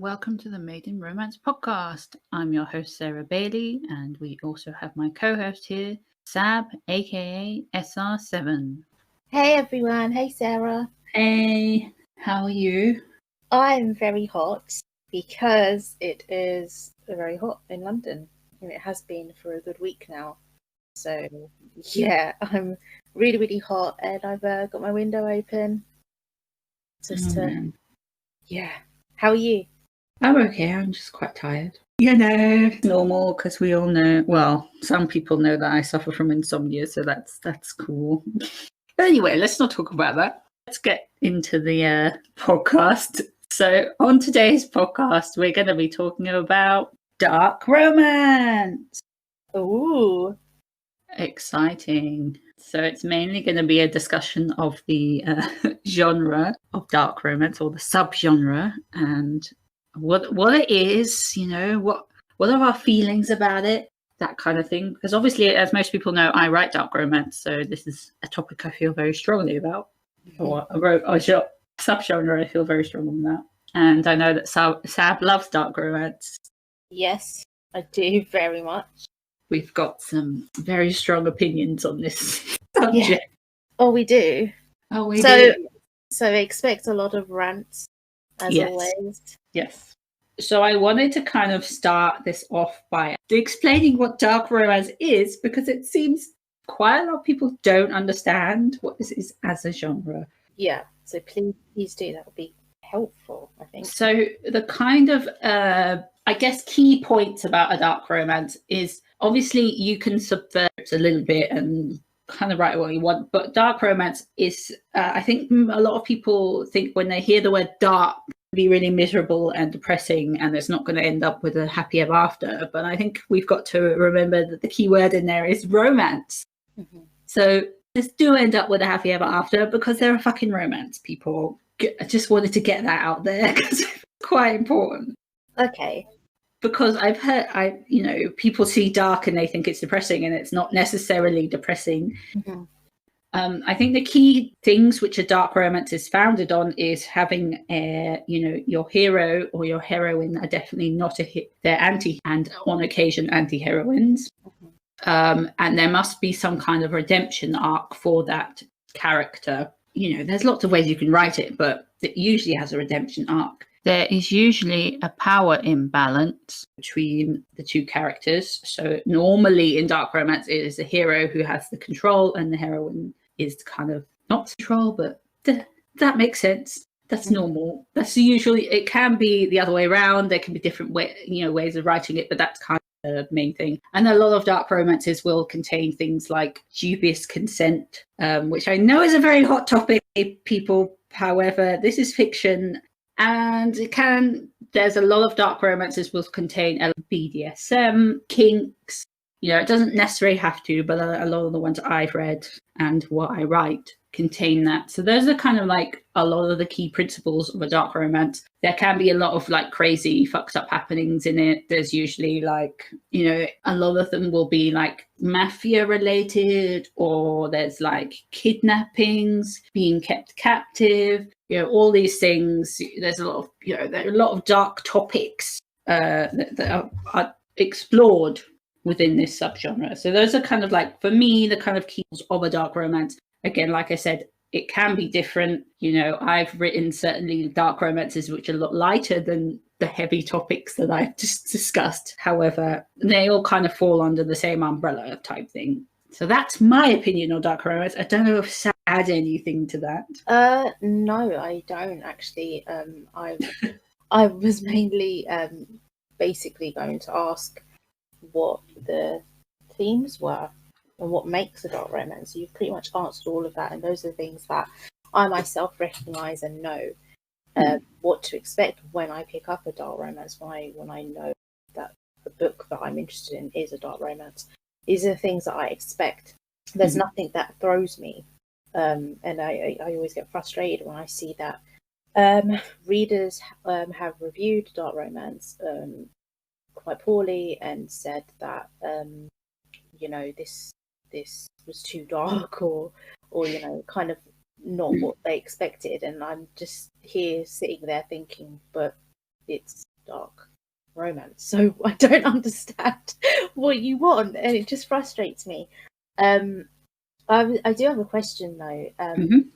welcome to the Made in Romance podcast. I'm your host, Sarah Bailey, and we also have my co-host here, Sab, aka SR7. Hey everyone, hey Sarah. Hey, how are you? I'm very hot because it is very hot in London, and it has been for a good week now. So yeah, I'm really, really hot, and I've got my window open. Man. Yeah. How are you? I'm okay, I'm just quite tired. You know, normal, because we all know, well, some people know that I suffer from insomnia, so that's cool. Anyway, let's not talk about that. Let's get into the podcast. So on today's podcast, we're going to be talking about dark romance. Ooh. Exciting. So it's mainly going to be a discussion of the genre of dark romance, or the subgenre, and what it is, you know, what are our feelings about it, that kind of thing. Because obviously, as most people know, I write dark romance, so this is a topic I feel very strongly about. Or I wrote a subgenre I feel very strong on that. And I know that Sab loves dark romance. Yes, I do very much. We've got some very strong opinions on this subject. Yeah. Oh, we do. Oh, we do. So expect a lot of rants, as always. Yes. So I wanted to kind of start this off by explaining what dark romance is, because it seems quite a lot of people don't understand what this is as a genre. Yeah, so please do. That would be helpful, I think. So the kind of, I guess, key points about a dark romance is obviously you can subvert a little bit and kind of write what you want, but dark romance is, I think a lot of people think when they hear the word dark, be really miserable and depressing, and it's not going to end up with a happy ever after. But I think we've got to remember that the key word in there is romance. Mm-hmm. So this do end up with a happy ever after because they're a fucking romance, people. I just wanted to get that out there because it's quite important. Okay. Because I've heard, people see dark and they think it's depressing, and it's not necessarily depressing. Mm-hmm. I think the key things which a dark romance is founded on is having your hero or your heroine are definitely not they're anti, and on occasion anti-heroines. Mm-hmm. And there must be some kind of redemption arc for that character. You know, there's lots of ways you can write it, but it usually has a redemption arc. There is usually a power imbalance between the two characters. So normally in dark romance, it is the hero who has the control and the heroine is kind of not control, but that makes sense. That's normal. That's usually, it can be the other way around. There can be different ways of writing it, but that's kind of the main thing. And a lot of dark romances will contain things like dubious consent, which I know is a very hot topic, people. However, this is fiction. And there's a lot of dark romances will contain BDSM, kinks. You know, it doesn't necessarily have to, but a lot of the ones I've read and what I write contain that. So those are kind of like a lot of the key principles of a dark romance. There can be a lot of like crazy fucked up happenings in it. There's usually like, a lot of them will be like mafia related, or there's like kidnappings, being kept captive, all these things. There's a lot of, there are a lot of dark topics that are explored within this subgenre. So those are kind of like, for me, the kind of keys of a dark romance. Again, like I said, it can be different. I've written certainly dark romances which are a lot lighter than the heavy topics that I've just discussed. However, they all kind of fall under the same umbrella type thing. So that's my opinion on dark romance. I don't know if Sam add anything to that. No, I don't actually. I was mainly basically going to ask what the themes were and what makes a dark romance. You've pretty much answered all of that, and those are the things that I myself recognise and know what to expect when I pick up a dark romance. When I know that the book that I'm interested in is a dark romance, these are the things that I expect. There's nothing that throws me, and I always get frustrated when I see that readers have reviewed dark romance quite poorly and said that this was too dark, or kind of not what they expected. And I'm just here sitting there thinking, but it's dark romance. So I don't understand what you want, and it just frustrates me. I do have a question though.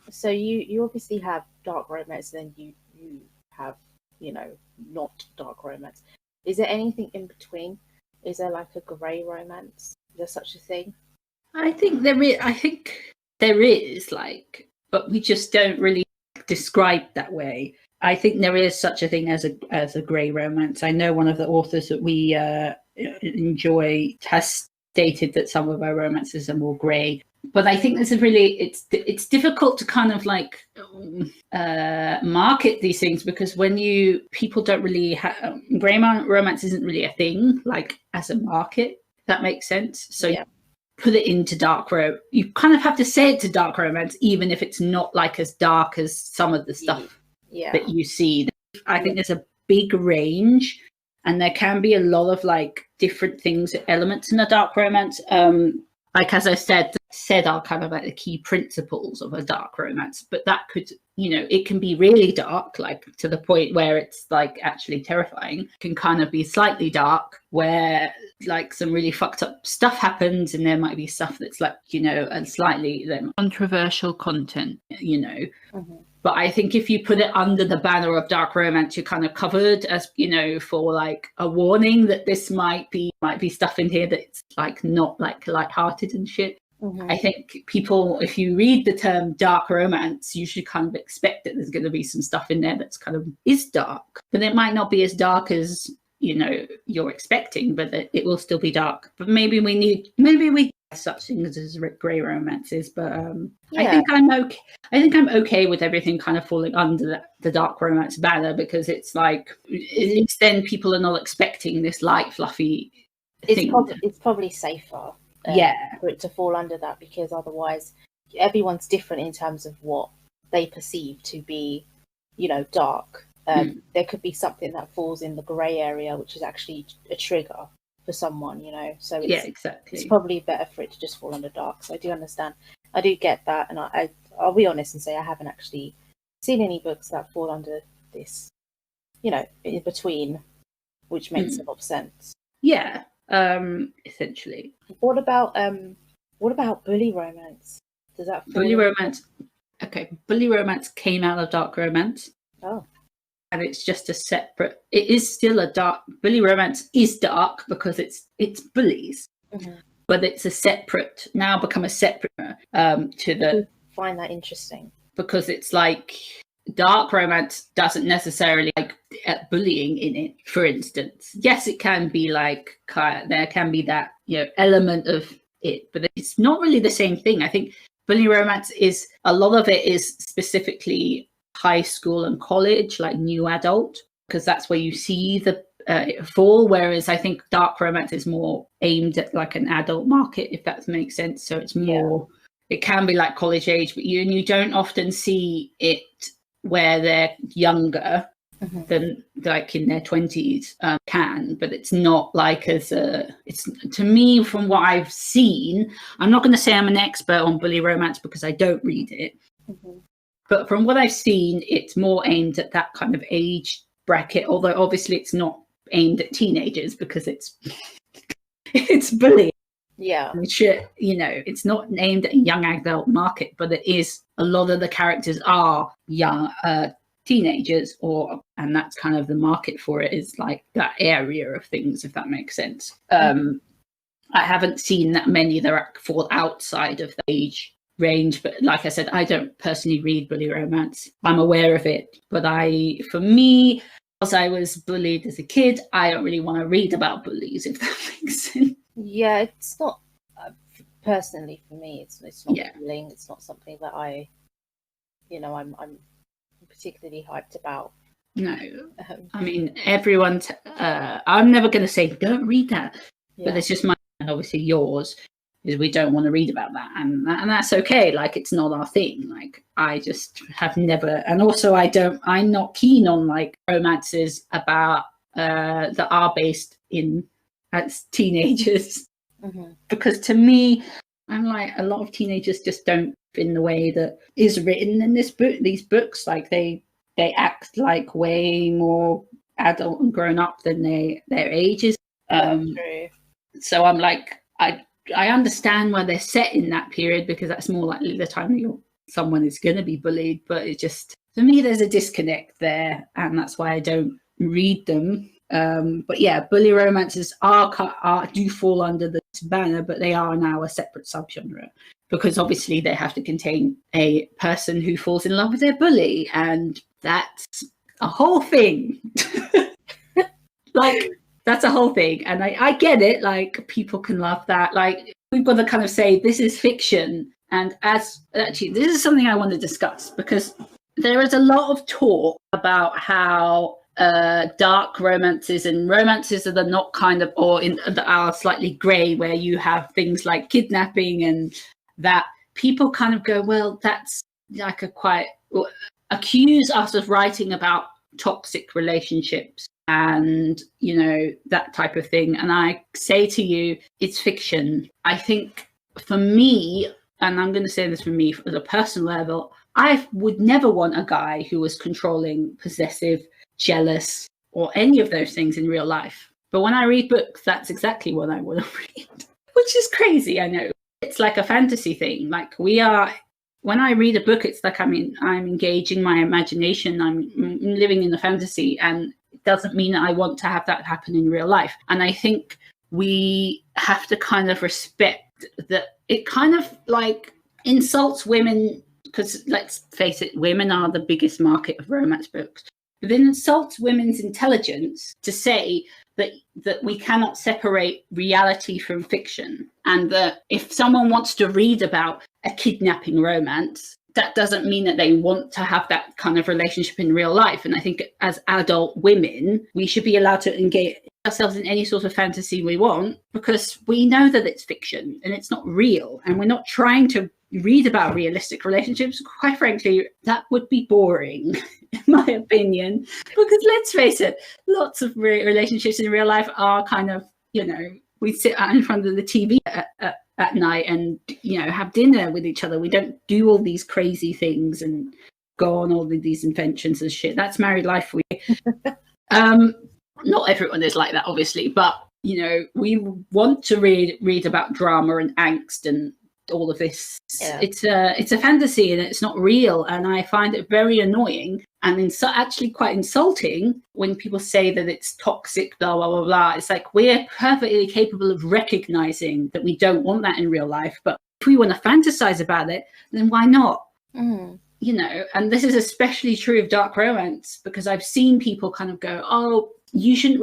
So you obviously have dark romance, and then you have, you know, not dark romance. Is there anything in between? Is there like a grey romance? Is there such a thing? I think there is. I think there is, like, but we just don't really describe that way. I think there is such a thing as a grey romance. I know one of the authors that we enjoy has stated that some of our romances are more grey. But I think there's a really it's difficult to kind of like market these things, because when people don't really grey romance isn't really a thing like as a market. If that makes sense. So Yeah. put it into dark romance. You kind of have to say it to dark romance, even if it's not like as dark as some of the stuff that you see. I think there's a big range, and there can be a lot of like different things, elements in a dark romance. Like as I said are kind of like the key principles of a dark romance, but that could, you know, it can be really dark, like to the point where it's like actually terrifying. It can kind of be slightly dark where like some really fucked up stuff happens, and there might be stuff that's like, you know, and slightly controversial content, you know. But I think if you put it under the banner of dark romance, you're kind of covered, as, you know, for like a warning that this might be stuff in here that's like not like lighthearted and shit. I think people, if you read the term dark romance, you should kind of expect that there's going to be some stuff in there that's kind of is dark, but it might not be as dark as, you know, you're expecting, but it will still be dark. But maybe we have such things as grey romances. But I think I'm okay. I think I'm okay with everything kind of falling under the dark romance banner, because it's like, at least then people are not expecting this light, fluffy thing. It's probably safer. For it to fall under that, because otherwise everyone's different in terms of what they perceive to be, you know, dark. There could be something that falls in the grey area, which is actually a trigger for someone, you know. So exactly. It's probably better for it to just fall under dark. So I do understand. I do get that, and I'll be honest and say I haven't actually seen any books that fall under this, you know, in between, which makes a lot of sense. Yeah. Essentially. What about bully romance? Does that bully romance? Okay, bully romance came out of dark romance. Oh. And it's just a separate. It is still a dark. Bully romance is dark because it's bullies, but it's a separate. Now become a separate to the. I find that interesting, because it's like dark romance doesn't necessarily like bullying in it. For instance, yes, it can be like there can be that, you know, element of it, but it's not really the same thing. I think bully romance is, a lot of it is specifically high school and college, like new adult, because that's where you see the fall. Whereas I think dark romance is more aimed at like an adult market, if that makes sense. So it's more. It can be like college age, but you don't often see it where they're younger than like in their 20s but it's not like it's to me, from what I've seen, I'm not going to say I'm an expert on bully romance because I don't read it, but from what I've seen, it's more aimed at that kind of age bracket, although obviously it's not aimed at teenagers because it's bullying. You know, it's not aimed at a young adult market, but it is. A lot of the characters are young teenagers, and that's kind of the market for it, is like that area of things, if that makes sense. I haven't seen that many that fall outside of the age range, but like I said, I don't personally read bully romance. I'm aware of it, but for me, as I was bullied as a kid, I don't really want to read about bullies, if that makes sense. Yeah, it's not personally for me. It's not bullying. It's not something that I'm particularly hyped about. No, I mean everyone's. I'm never going to say don't read that, but it's just mine, and obviously yours is we don't want to read about that, and that's okay. Like, it's not our thing. Like, I just have never, and also I'm not keen on like romances about that are based in as teenagers, because to me, I'm like, a lot of teenagers just don't in the way that is written in these books. Like they act like way more adult and grown up than their ages. So I'm like, I understand why they're set in that period, because that's more likely the time someone is going to be bullied. But it just, for me, there's a disconnect there, and that's why I don't read them. But yeah, bully romances do fall under this banner, but they are now a separate subgenre, because obviously they have to contain a person who falls in love with their bully, and that's a whole thing. Like, that's a whole thing. And I get it. Like, people can love that. Like, we've got to kind of say this is fiction. And actually, this is something I want to discuss, because there is a lot of talk about how dark romances and romances that are not kind of, that are slightly grey, where you have things like kidnapping, and that people kind of go, well, that's like accuse us of writing about toxic relationships and, you know, that type of thing. And I say to you, it's fiction. I think for me, and I'm going to say this for me at a personal level, I would never want a guy who was controlling, possessive, jealous, or any of those things in real life. But when I read books, that's exactly what I want to read, which is crazy. I know it's like a fantasy thing. Like, when I read a book, it's like I'm engaging my imagination. I'm living in a fantasy, and it doesn't mean that I want to have that happen in real life. And I think we have to kind of respect that. It kind of like insults women, because let's face it, women are the biggest market of romance books. But it insults women's intelligence to say that we cannot separate reality from fiction, and that if someone wants to read about a kidnapping romance, that doesn't mean that they want to have that kind of relationship in real life. And I think as adult women, we should be allowed to engage ourselves in any sort of fantasy we want, because we know that it's fiction and it's not real, and we're not trying to read about realistic relationships. Quite frankly, that would be boring, in my opinion, because let's face it, lots of relationships in real life are kind of, you know, we sit out in front of the TV at night and, you know, have dinner with each other. We don't do all these crazy things and go on all of these inventions and shit. That's married life for you. Not everyone is like that, obviously, but, you know, we want to read about drama and angst and all of this. Yeah. It's a fantasy, and it's not real, and I find it very annoying and actually quite insulting when people say that it's toxic, blah blah blah blah. It's like, we're perfectly capable of recognizing that we don't want that in real life, but if we want to fantasize about it, then why not? You know, and this is especially true of dark romance, because I've seen people kind of go, oh, you shouldn't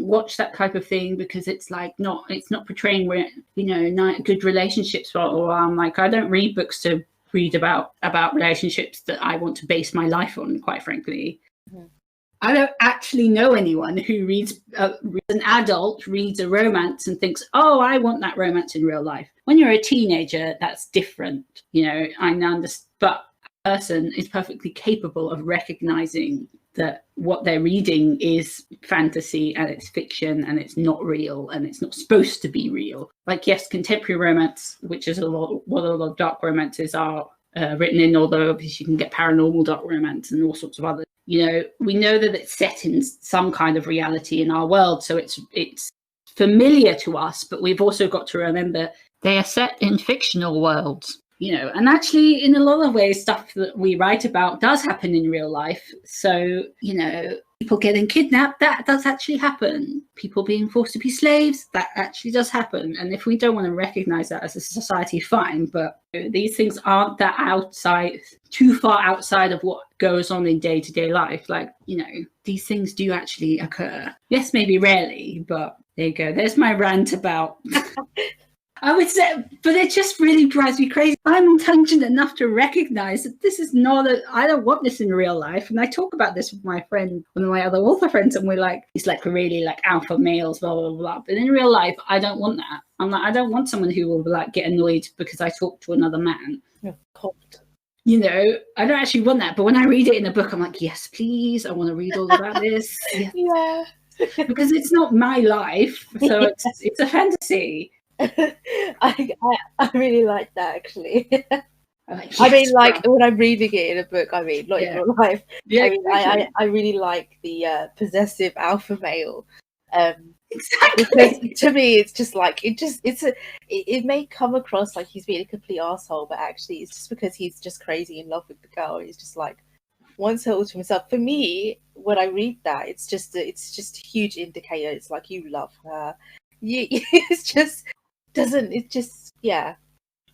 watch that type of thing because it's not portraying, you know, good relationships. Or I'm like, I don't read books to read about relationships that I want to base my life on, quite frankly. I don't actually know anyone who reads an adult reads a romance and thinks, oh, I want that romance in real life. When you're a teenager, that's different. You know, I understand, but a person is perfectly capable of recognizing that what they're reading is fantasy and it's fiction and it's not real and it's not supposed to be real. Like, yes, contemporary romance, which is what a lot of dark romances are written in, although obviously you can get paranormal dark romance and all sorts of other, you know, we know that it's set in some kind of reality in our world, so it's familiar to us, but we've also got to remember they are set in fictional worlds. You know, and actually, in a lot of ways, stuff that we write about does happen in real life. So, you know, people getting kidnapped, that does actually happen. People being forced to be slaves, that actually does happen. And if we don't want to recognize that as a society, fine. But these things aren't too far outside of what goes on in day-to-day life. Like, you know, these things do actually occur. Yes, maybe rarely, but there you go. There's my rant about... I would say, but it just really drives me crazy. I'm intelligent enough to recognize that this is I don't want this in real life. And I talk about this with my friend, one of my other author friends, and he's like really like alpha males, blah, blah, blah. But in real life, I don't want that. I'm like, I don't want someone who will like get annoyed because I talk to another man. Oh, you know, I don't actually want that. But when I read it in a book, I'm like, yes, please. I want to read all about this. Yes. Yeah. Because it's not my life. So it's a fantasy. I really like that, actually. I'm like, I mean, yes, like bro. when I'm reading it in a book, I mean, not in real life. Yeah, I mean, exactly. I really like the possessive alpha male. Exactly. Because to me, it's just like it may come across like he's being a complete asshole, but actually, it's just because he's just crazy in love with the girl. He's just like wants her all to himself. For me, when I read that, it's just a huge indicator. It's like you love her. It's just doesn't. It just yeah.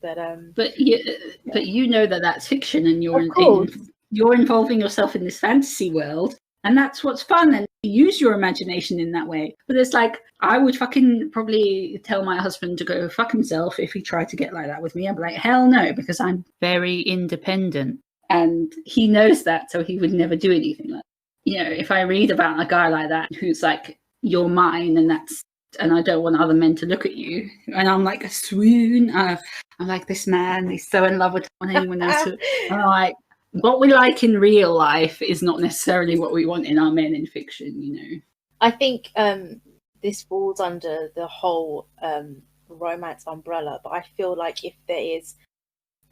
But But you know that that's fiction, and of course. you're involving yourself in this fantasy world, and that's what's fun. And you use your imagination in that way. But it's like I would fucking probably tell my husband to go fuck himself if he tried to get like that with me. I'd be like, hell no, because I'm very independent, and he knows that, so he would never do anything like that. You know, if I read about a guy like that who's like, you're mine, and I don't want other men to look at you, and I'm like a swoon. I'm like, this man, he's so in love with anyone else. I'm like, what we like in real life is not necessarily what we want in our men in fiction, you know. I think this falls under the whole romance umbrella, but I feel like if there is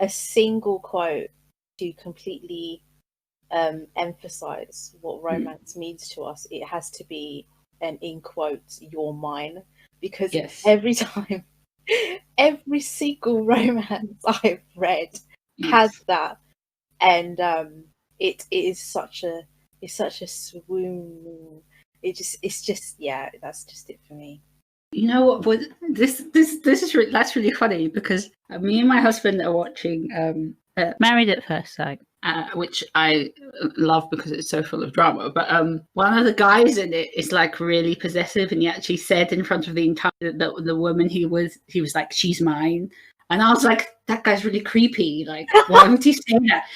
a single quote to completely emphasize what romance means to us, it has to be an in quotes, "you're mine," because every time, every single romance I've read has that, and it is such a swoon. It's just yeah, that's just it for me. You know what? This is that's really funny because me and my husband are watching Married at First Sight, which I love because it's so full of drama. But one of the guys in it is like really possessive, and he actually said in front of the entire the woman he was like, she's mine, and I was like, that guy's really creepy. Like, why would he say that?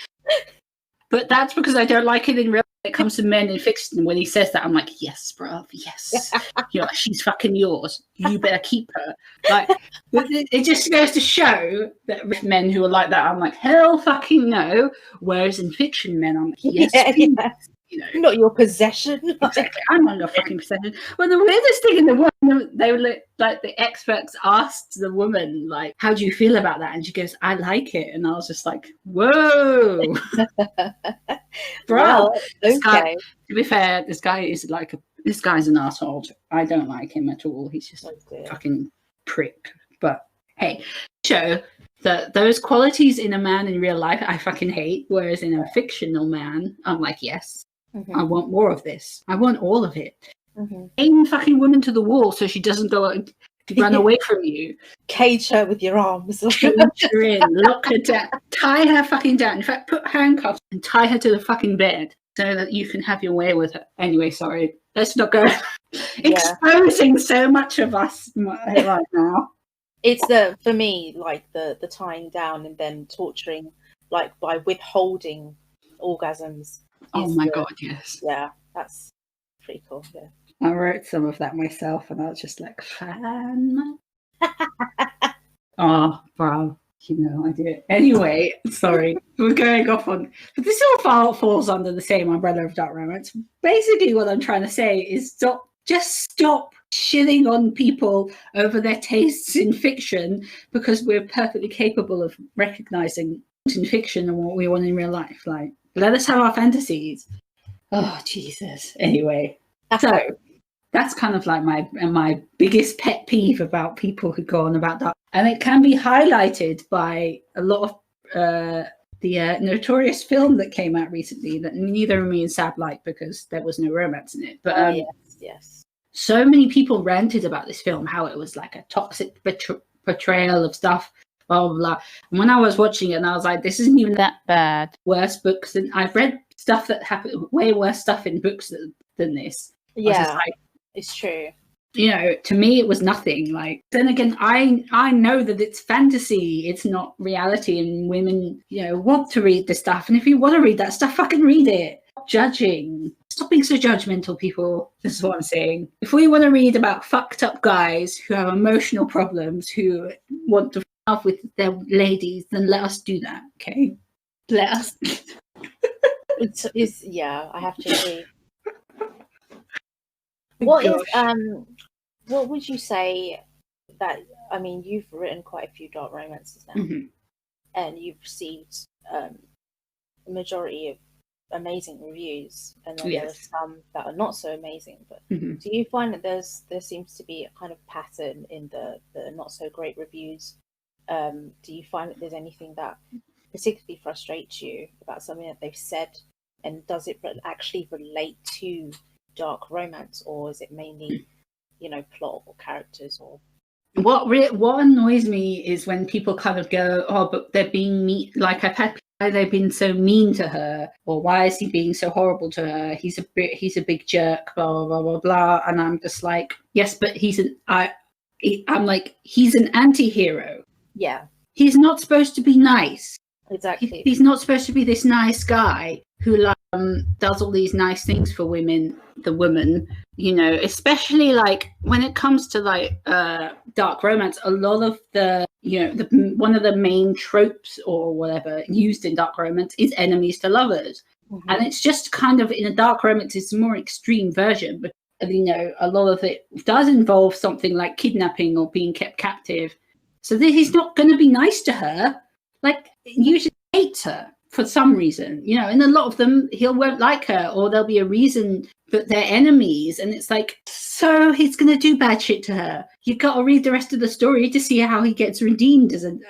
But that's because I don't like it in real. When it comes to men in fiction, when he says that, I'm like, yes, bruv, yes. You're like, she's fucking yours. You better keep her. Like, it just goes to show that with men who are like that, I'm like, hell fucking no. Whereas in fiction, men, I'm like, yes, please. Yeah. You know, not your possession. Exactly. I'm not your fucking possession. Well, the weirdest thing in the world, they were like the experts asked the woman, like, how do you feel about that? And she goes, I like it. And I was just like, whoa. Bro, well, okay. To be fair, this guy's an asshole. I don't like him at all. He's just a fucking prick. But hey, show that those qualities in a man in real life I fucking hate, whereas in a fictional man, I'm like, yes, I want more of this. I want all of it. Aim fucking woman to the wall so she doesn't go to run away from you. Cage her with your arms. Cage her in, lock her down, tie her fucking down. In fact, put handcuffs and tie her to the fucking bed so that you can have your way with her. Anyway, sorry. Let's not go exposing so much of us right now. It's for me, like the tying down and then torturing, like by withholding orgasms. Oh my God, yes. Yeah, that's pretty cool. Yeah. I wrote some of that myself and I was just like, fan. Oh, bro. You know, I do it. Anyway, sorry. We're going off on... But this all falls under the same umbrella of dark romance. Basically, what I'm trying to say is stop shitting on people over their tastes in fiction because we're perfectly capable of recognizing in fiction and what we want in real life. Like, let us have our fantasies. Oh, Jesus. Anyway, so that's kind of like my biggest pet peeve about people who go on about that. And it can be highlighted by a lot of the notorious film that came out recently that neither me and Sab liked because there was no romance in it. But yes. So many people ranted about this film, how it was like a toxic portrayal of stuff, blah, blah, blah. And when I was watching it, and I was like, this isn't even that bad. Worse books. And I've read stuff that happened, way worse stuff in books than this. Yeah, like, it's true. You know, to me, it was nothing. Like, then again, I know that it's fantasy. It's not reality. And women, you know, want to read this stuff. And if you want to read that stuff, fucking read it. Stop judging. Stop being so judgmental, people. This is what I'm saying. If we want to read about fucked up guys who have emotional problems, who want to fall with their ladies, then let us do that, okay? Let us. It's yeah, I have to agree. What would you say that, I mean, you've written quite a few dark romances now. and you've received a majority of amazing reviews, and then there are some that are not so amazing. But do you find that there seems to be a kind of pattern in the not so great reviews? Do you find that there's anything that particularly frustrates you about something that they've said, and does it actually relate to dark romance, or is it mainly, plot or characters? Or what annoys me is when people kind of go, oh, but they're being mean. Like, I've had people, why they've been so mean to her, or why is he being so horrible to her? He's a big jerk, blah blah blah blah blah. And I'm just like, yes, but I'm like, he's an anti-hero. Yeah, he's not supposed to be nice. Exactly. He's not supposed to be this nice guy who does all these nice things for women, the woman, especially like when it comes to like dark romance. A lot of the one of the main tropes or whatever used in dark romance is enemies to lovers. And it's just kind of, in a dark romance, it's a more extreme version, but a lot of it does involve something like kidnapping or being kept captive. So he's not going to be nice to her. Like, usually hates her for some reason, and a lot of them he won't like her, or there'll be a reason that they're enemies, and it's like, so he's going to do bad shit to her. You've got to read the rest of the story to see how he gets redeemed as an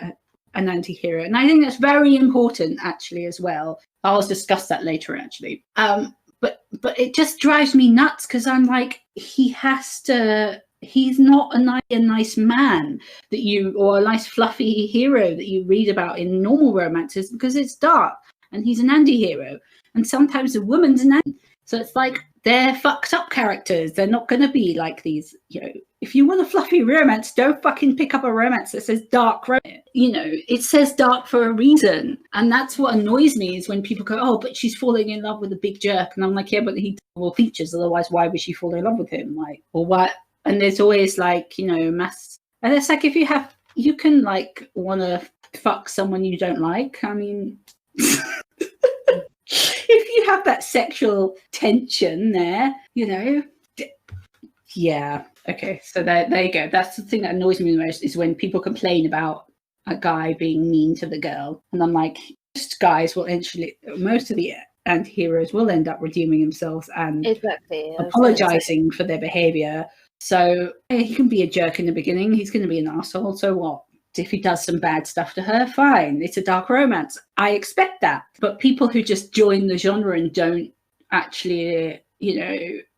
anti-hero. And I think that's very important, actually, as well. I'll discuss that later, actually. But it just drives me nuts, because I'm like, he's not a nice man or a nice fluffy hero that you read about in normal romances, because it's dark and he's an anti-hero. And sometimes a woman's an anti. So it's like, they're fucked up characters. They're not going to be like these, if you want a fluffy romance, don't fucking pick up a romance that says dark romance. It says dark for a reason. And that's what annoys me, is when people go, oh, but she's falling in love with a big jerk. And I'm like, yeah, but he does all features. Otherwise, why would she fall in love with him? Like, or what? And there's always like, mass. And it's like, if you can like want to fuck someone you don't like. I mean, if you have that sexual tension there, yeah. Okay. So there you go. That's the thing that annoys me the most, is when people complain about a guy being mean to the girl. And I'm like, most guys will most of the anti-heroes will end up redeeming themselves and apologizing for their behavior. So he can be a jerk in the beginning. He's going to be an asshole. So what? If he does some bad stuff to her, fine. It's a dark romance. I expect that. But people who just join the genre and don't actually,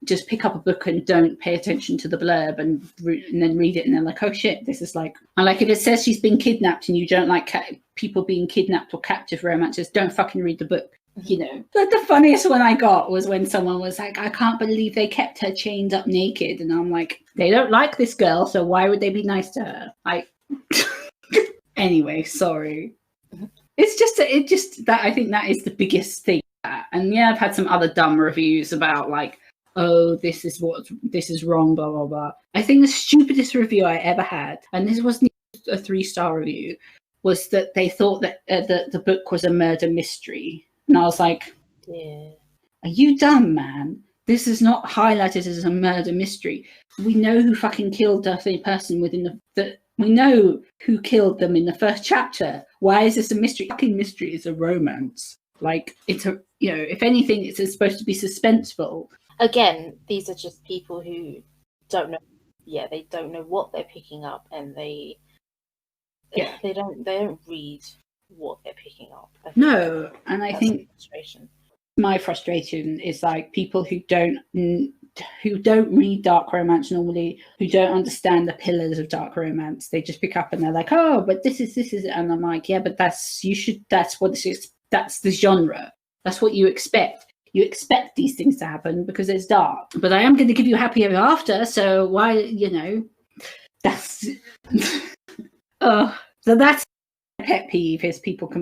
just pick up a book and don't pay attention to the blurb and then read it, and they're like, oh shit, this is like, and like, if it says she's been kidnapped and you don't like people being kidnapped or captive romances, don't fucking read the book. But the funniest one I got was when someone was like, I can't believe they kept her chained up naked. And I'm like, they don't like this girl, so why would they be nice to her? Anyway, sorry. It's just that I think that is the biggest thing. And yeah, I've had some other dumb reviews about like, oh, this is wrong, blah, blah, blah. I think the stupidest review I ever had, and this wasn't a 3-star review, was that they thought that the book was a murder mystery. And I was like, yeah, are you dumb, man? This is not highlighted as a murder mystery. We know who fucking killed the person within we know who killed them in the first chapter. Why is this a mystery? Fucking mystery is a romance. Like, it's a, if anything, it's supposed to be suspenseful. Again, these are just people who don't know. Yeah, they don't know what they're picking up, and they don't read what they're picking up. No, and I think my frustration is like people who don't read dark romance normally, who don't understand the pillars of dark romance. They just pick up and they're like, oh, but this is it. And I'm like, yeah, but that's what this is. That's the genre. That's what you expect. You expect these things to happen because it's dark. But I am going to give you a happy ever after. So why, that's so that's my pet peeve, is people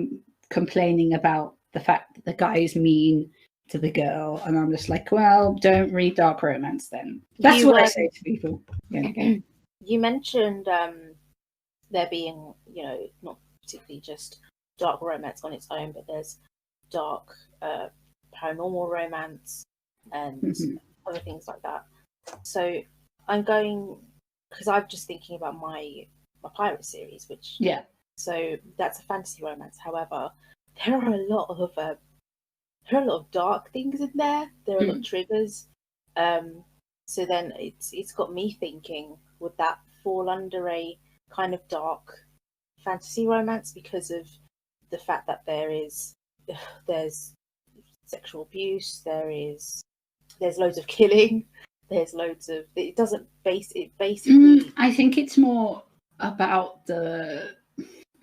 complaining about the fact that the guy is mean to the girl, and I'm just like, well, don't read dark romance then. That's what I say to people. Yeah. You mentioned there being, not particularly just dark romance on its own, but there's dark paranormal romance and other things like that. So I'm going, because I'm just thinking about my pirate series, which So that's a fantasy romance. However, there are a lot of dark things in there. There are a lot of triggers. So then it's got me thinking, would that fall under a kind of dark fantasy romance because of the fact that there's sexual abuse, there's loads of killing, there's loads of basically. I think it's more about a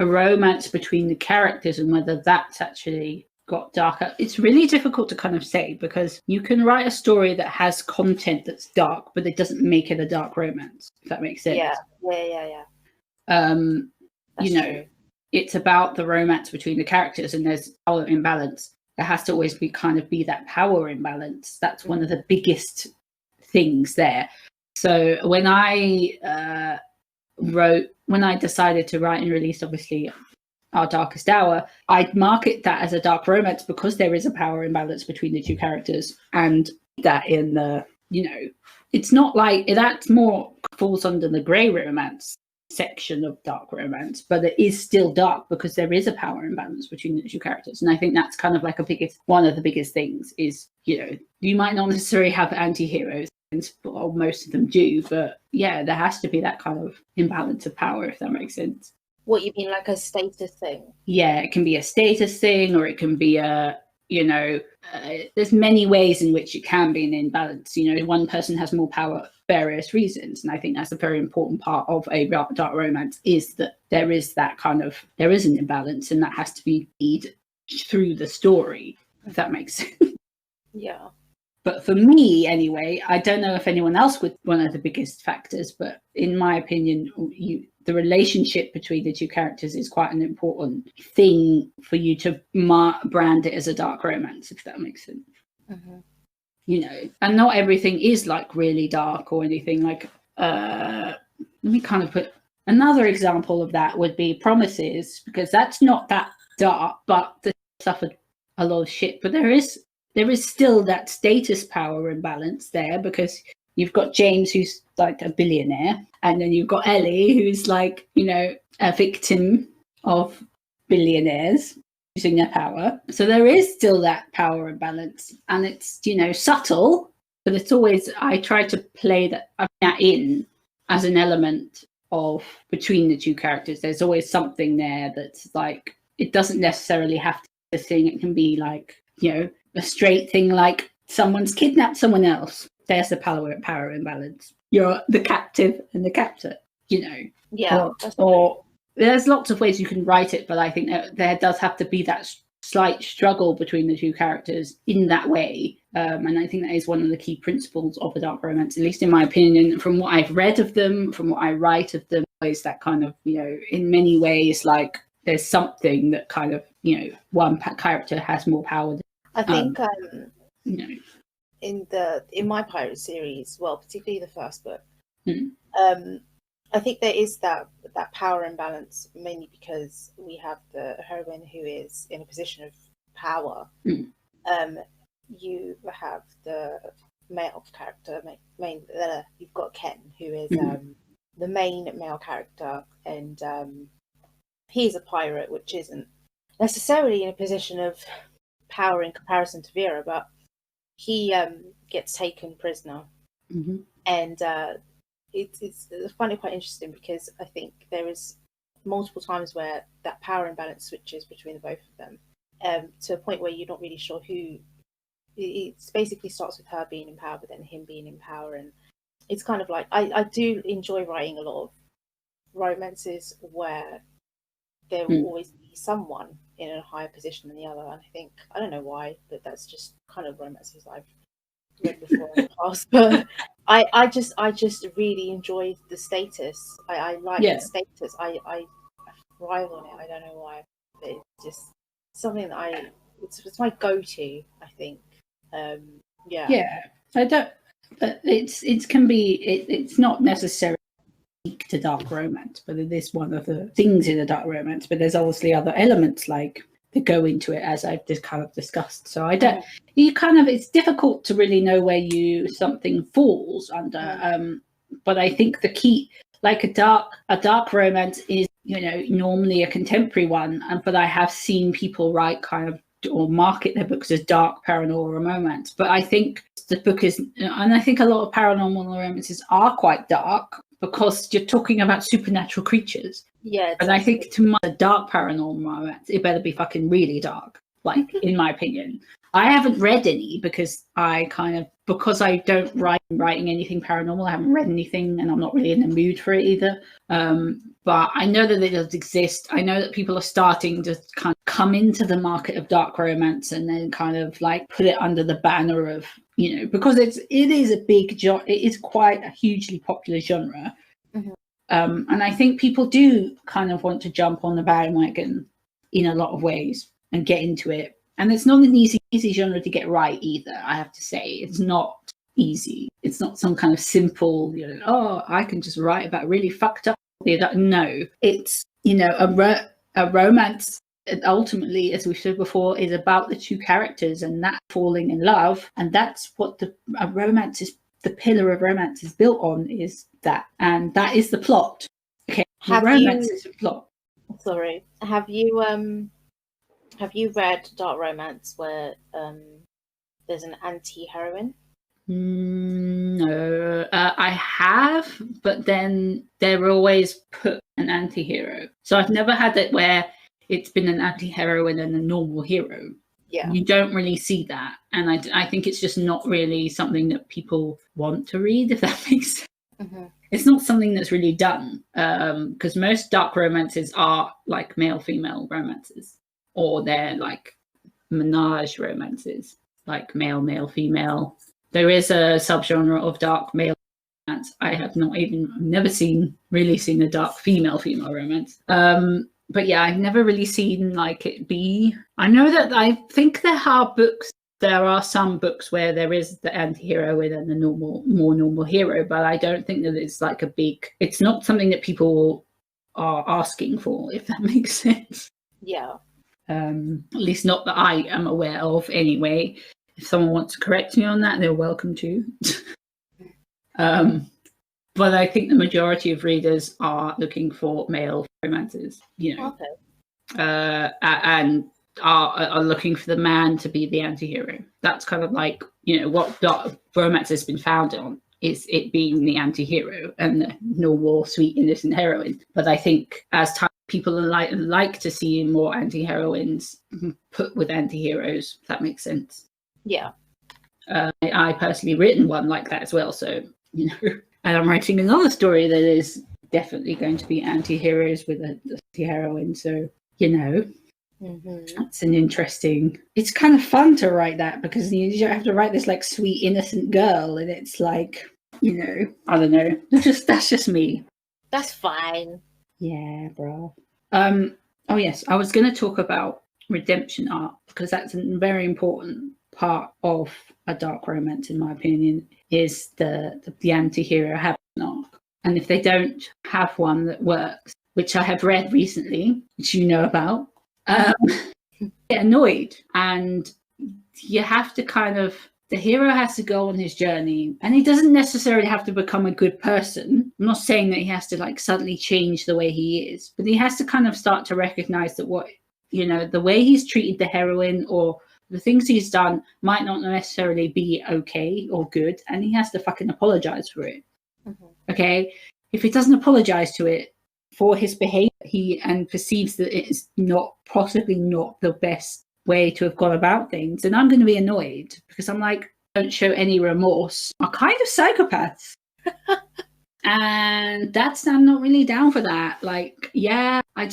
romance between the characters and whether that's actually got darker. It's really difficult to kind of say, because you can write a story that has content that's dark, but it doesn't make it a dark romance, if that makes sense. Yeah. You know, true. It's about the romance between the characters, and there's power imbalance. There has to always be that power imbalance. That's one of the biggest things there. So when I decided to write and release, obviously, Our Darkest Hour, I'd market that as a dark romance because there is a power imbalance between the two characters, and that in the, it's not like that more falls under the grey romance section of dark romance, but it is still dark because there is a power imbalance between the two characters. And I think that's kind of like one of the biggest things is, you might not necessarily have anti-heroes, or most of them do, but yeah, there has to be that kind of imbalance of power, if that makes sense. What you mean, like a status thing? Yeah, it can be a status thing, or it can be there's many ways in which it can be an imbalance. One person has more power for various reasons, and I think that's a very important part of a dark romance, is that there is an imbalance, and that has to be made through the story, if that makes sense. Yeah. But for me, anyway, I don't know if anyone else would, one of the biggest factors, but in my opinion, the relationship between the two characters is quite an important thing for you to brand it as a dark romance, if that makes sense. Mm-hmm. And not everything is like really dark or anything. Like, let me kind of put another example of that would be Promises, because that's not that dark, but they suffered a lot of shit. But there is still that status power imbalance there, because you've got James, who's like a billionaire, and then you've got Ellie, who's like, a victim of billionaires using their power. So there is still that power imbalance, and it's, subtle, but it's always, I try to play that in as an element of between the two characters. There's always something there that's like, it doesn't necessarily have to be a thing. It can be like, a straight thing, like someone's kidnapped someone else. There's the power imbalance. You're the captive and the captor, Yeah. Or there's lots of ways you can write it, but I think that there does have to be that slight struggle between the two characters in that way. And I think that is one of the key principles of a dark romance, at least in my opinion, from what I've read of them, from what I write of them, is that kind of, in many ways, like there's something that kind of, one character has more power. I think in my pirate series, well, particularly the first book, I think there is that power imbalance, mainly because we have the heroine who is in a position of power. You have the male character, you've got Ken, who is the main male character, and he's a pirate, which isn't necessarily in a position of power in comparison to Vera, but he gets taken prisoner, and it's I find it quite interesting, because I think there is multiple times where that power imbalance switches between the both of them, to a point where you're not really sure who. It basically starts with her being in power, but then him being in power, and it's kind of like I do enjoy writing a lot of romances where there will always be someone in a higher position than the other, and I think, I don't know why, but that's just kind of romances I've read before in the past. But I just really enjoy the status. I like the status. I thrive on it. I don't know why, but it's just something that it's my go-to, I think. I don't, but it's not necessarily to dark romance, but it is one of the things in a dark romance. But there's obviously other elements like that go into it, as I've just kind of discussed. So I don't, it's difficult to really know where something falls under. But I think the key, like a dark romance is, you know, normally a contemporary one, but I have seen people write kind of or market their books as dark paranormal romance. But I think the book is, and I think a lot of paranormal romances are quite dark because you're talking about supernatural creatures. Yeah. And I think to my dark paranormal romance, it better be fucking really dark, like in my opinion. I haven't read any because I don't writing anything paranormal. I haven't read anything and I'm not really in the mood for it either. But I know that it does exist. I know that people are starting to kind of come into the market of dark romance and then kind of like put it under the banner of, you know, because it is quite a hugely popular genre. Mm-hmm. And I think people do kind of want to jump on the bandwagon in a lot of ways and get into it. And it's not an easy genre to get right either, I have to say. It's not easy. It's not some kind of simple, you know, oh, I can just write about really fucked up. No, it's, you know, a romance. Ultimately, as we said before, is about the two characters and that falling in love. And that's what a romance is. The pillar of romance is built on, is that. And that is the plot. Okay, romance is the plot. Sorry. Have you read dark romance where there's an anti-heroine? No, I have, but then they're always put an anti-hero. So I've never had it where it's been an anti-heroine and a normal hero. Yeah. You don't really see that. And I think it's just not really something that people want to read, if that makes sense. Mm-hmm. It's not something that's really done because most dark romances are like male-female romances, or they're like menage romances, like male, female. There is a subgenre of dark male romance. I have never really seen a dark female romance. But yeah, I've never really seen like it be. I know that I think there are some books where there is the anti-heroine and the more normal hero, but I don't think that it's like it's not something that people are asking for, if that makes sense. Yeah. At least not that I am aware of anyway. If someone wants to correct me on that, they're welcome to. But I think the majority of readers are looking for male romances, you know, and are looking for the man to be the anti-hero. That's kind of like, you know, what dark romance has been founded on, is it being the anti-hero and the normal, sweet, innocent heroine. But I think as time, people like to see more anti-heroines put with anti-heroes, if that makes sense. Yeah. I personally written one like that as well, so, you know. And I'm writing another story that is definitely going to be anti-heroes with a anti-heroine. So, you know, That's an interesting... It's kind of fun to write that because you don't have to write this like sweet, innocent girl. And it's like, you know, I don't know. That's just me. That's fine. Yeah, bro. Oh, yes. I was going to talk about redemption arc because that's a very important part of a dark romance, in my opinion, is the anti-hero having an arc. And if they don't have one that works, which I have read recently, which you know about, get annoyed. And you have to the hero has to go on his journey, and he doesn't necessarily have to become a good person. I'm not saying that he has to like suddenly change the way he is, but he has to kind of start to recognize that the way he's treated the heroine or the things he's done might not necessarily be okay or good, and he has to fucking apologize for it. Mm-hmm. Okay? If he doesn't apologize to it for his behavior, and perceives that it's possibly not the best way to have gone about things, then I'm going to be annoyed because I'm like, don't show any remorse, are kind of psychopaths. And I'm not really down for that. Like, yeah, I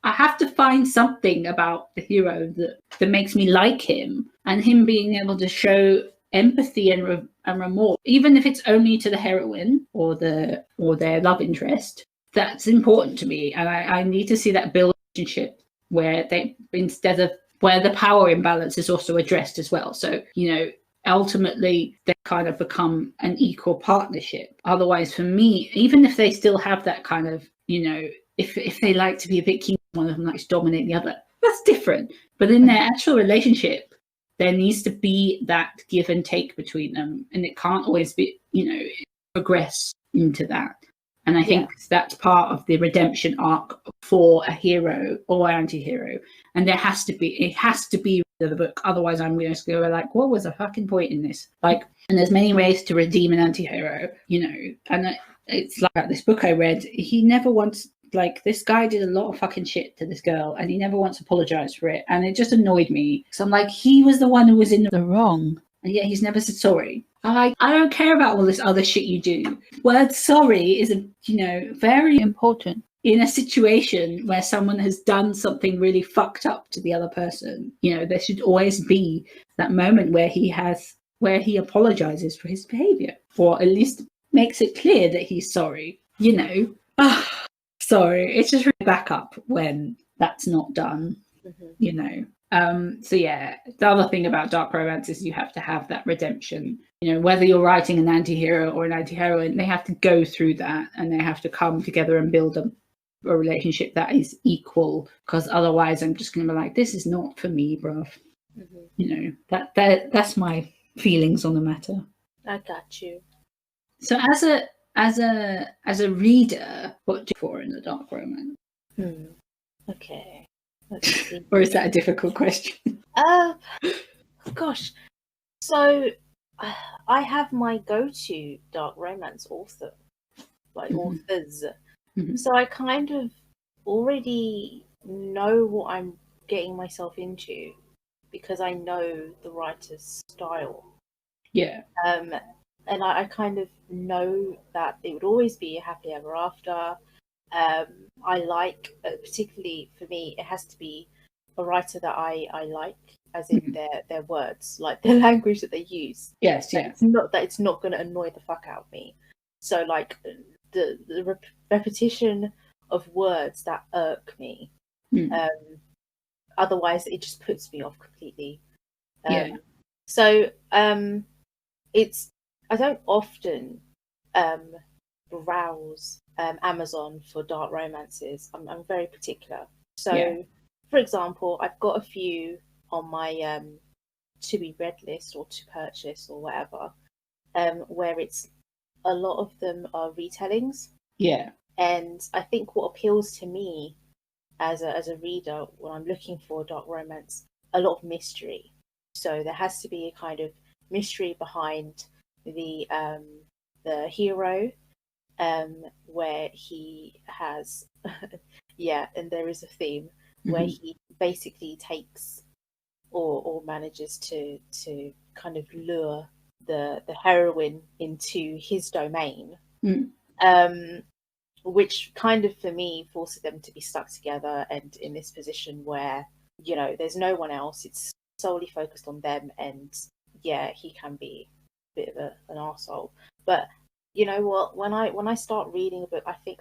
have to find something about the hero that makes me like him, and him being able to show empathy and remorse, even if it's only to the heroine or their love interest. That's important to me, and I need to see that build relationship where where the power imbalance is also addressed as well. So, ultimately they kind of become an equal partnership. Otherwise, for me, even if they still have that kind of, if they like to be a bit king, one of them likes to dominate the other, that's different. But in their actual relationship, there needs to be that give and take between them, and it can't always be, progress into that. And I think that's part of the redemption arc for a hero or anti-hero. And it has to be the book. Otherwise, I'm going to go like, what was the fucking point in this? Like, and there's many ways to redeem an anti-hero, and it's like this book I read. He never once, like, this guy did a lot of fucking shit to this girl and he never once apologized for it. And it just annoyed me. So I'm like, he was the one who was in the wrong. And yet he's never said sorry. I don't care about all this other shit you do. Word sorry is, very important in a situation where someone has done something really fucked up to the other person. There should always be that moment where he apologizes for his behavior, or at least makes it clear that he's sorry. Sorry, it's just really back up when that's not done. So yeah, the other thing about dark romance is you have to have that redemption. Whether you're writing an anti-hero or an anti-heroine, they have to go through that and they have to come together and build a relationship that is equal, because otherwise I'm just going to be like, this is not for me, bruv. That's my feelings on the matter. I got you. So as a reader, what do you for in the dark romance? Okay. Or is that a difficult question? Gosh. So I have my go-to dark romance author, authors. So I kind of already know what I'm getting myself into because I know the writer's style. Yeah. And I kind of know that it would always be a happy ever after. I like, particularly for me, it has to be a writer that I like, as in their words, like the language that they use. Yes, yeah. It's not going to annoy the fuck out of me. So like the repetition of words that irk me. Otherwise, it just puts me off completely. So I don't often browse Amazon for dark romances. I'm very particular. So, for example, I've got a few on my to be read list or to purchase or whatever, where it's a lot of them are retellings. Yeah. And I think what appeals to me as a reader when I'm looking for a dark romance, a lot of mystery. So there has to be a kind of mystery behind the hero, where he has and there is a theme where he basically takes or manages to kind of lure the heroine into his domain, which kind of for me forces them to be stuck together and in this position where there's no one else, it's solely focused on them, and he can be a bit of an arsehole. But you know what, when I start reading a book, I think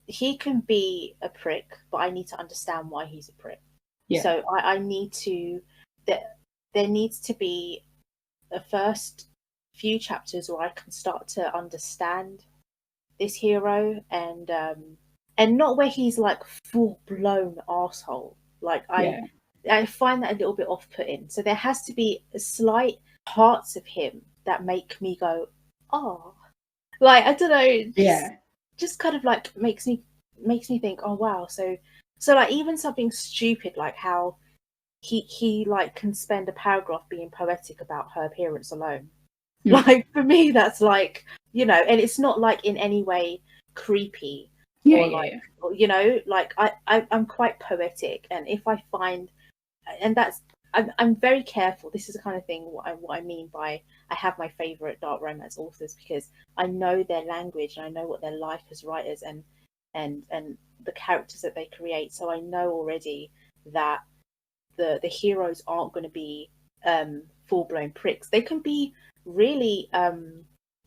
he can be a prick, but I need to understand why he's a prick. So I need to there needs to be a first few chapters where I can start to understand this hero, and not where he's like full blown arsehole. Like I find that a little bit off putting. So there has to be slight parts of him that make me go, oh, like I don't know, just kind of like makes me think, oh wow. So like even something stupid like how he like can spend a paragraph being poetic about her appearance alone. Like for me that's like, and it's not like in any way creepy like I'm quite poetic, and if I find, and that's I'm very careful. This is the kind of thing what I mean by I have my favorite dark romance authors, because I know their language and I know what they're like as writers, and the characters that they create. So I know already that the heroes aren't going to be full-blown pricks. They can be really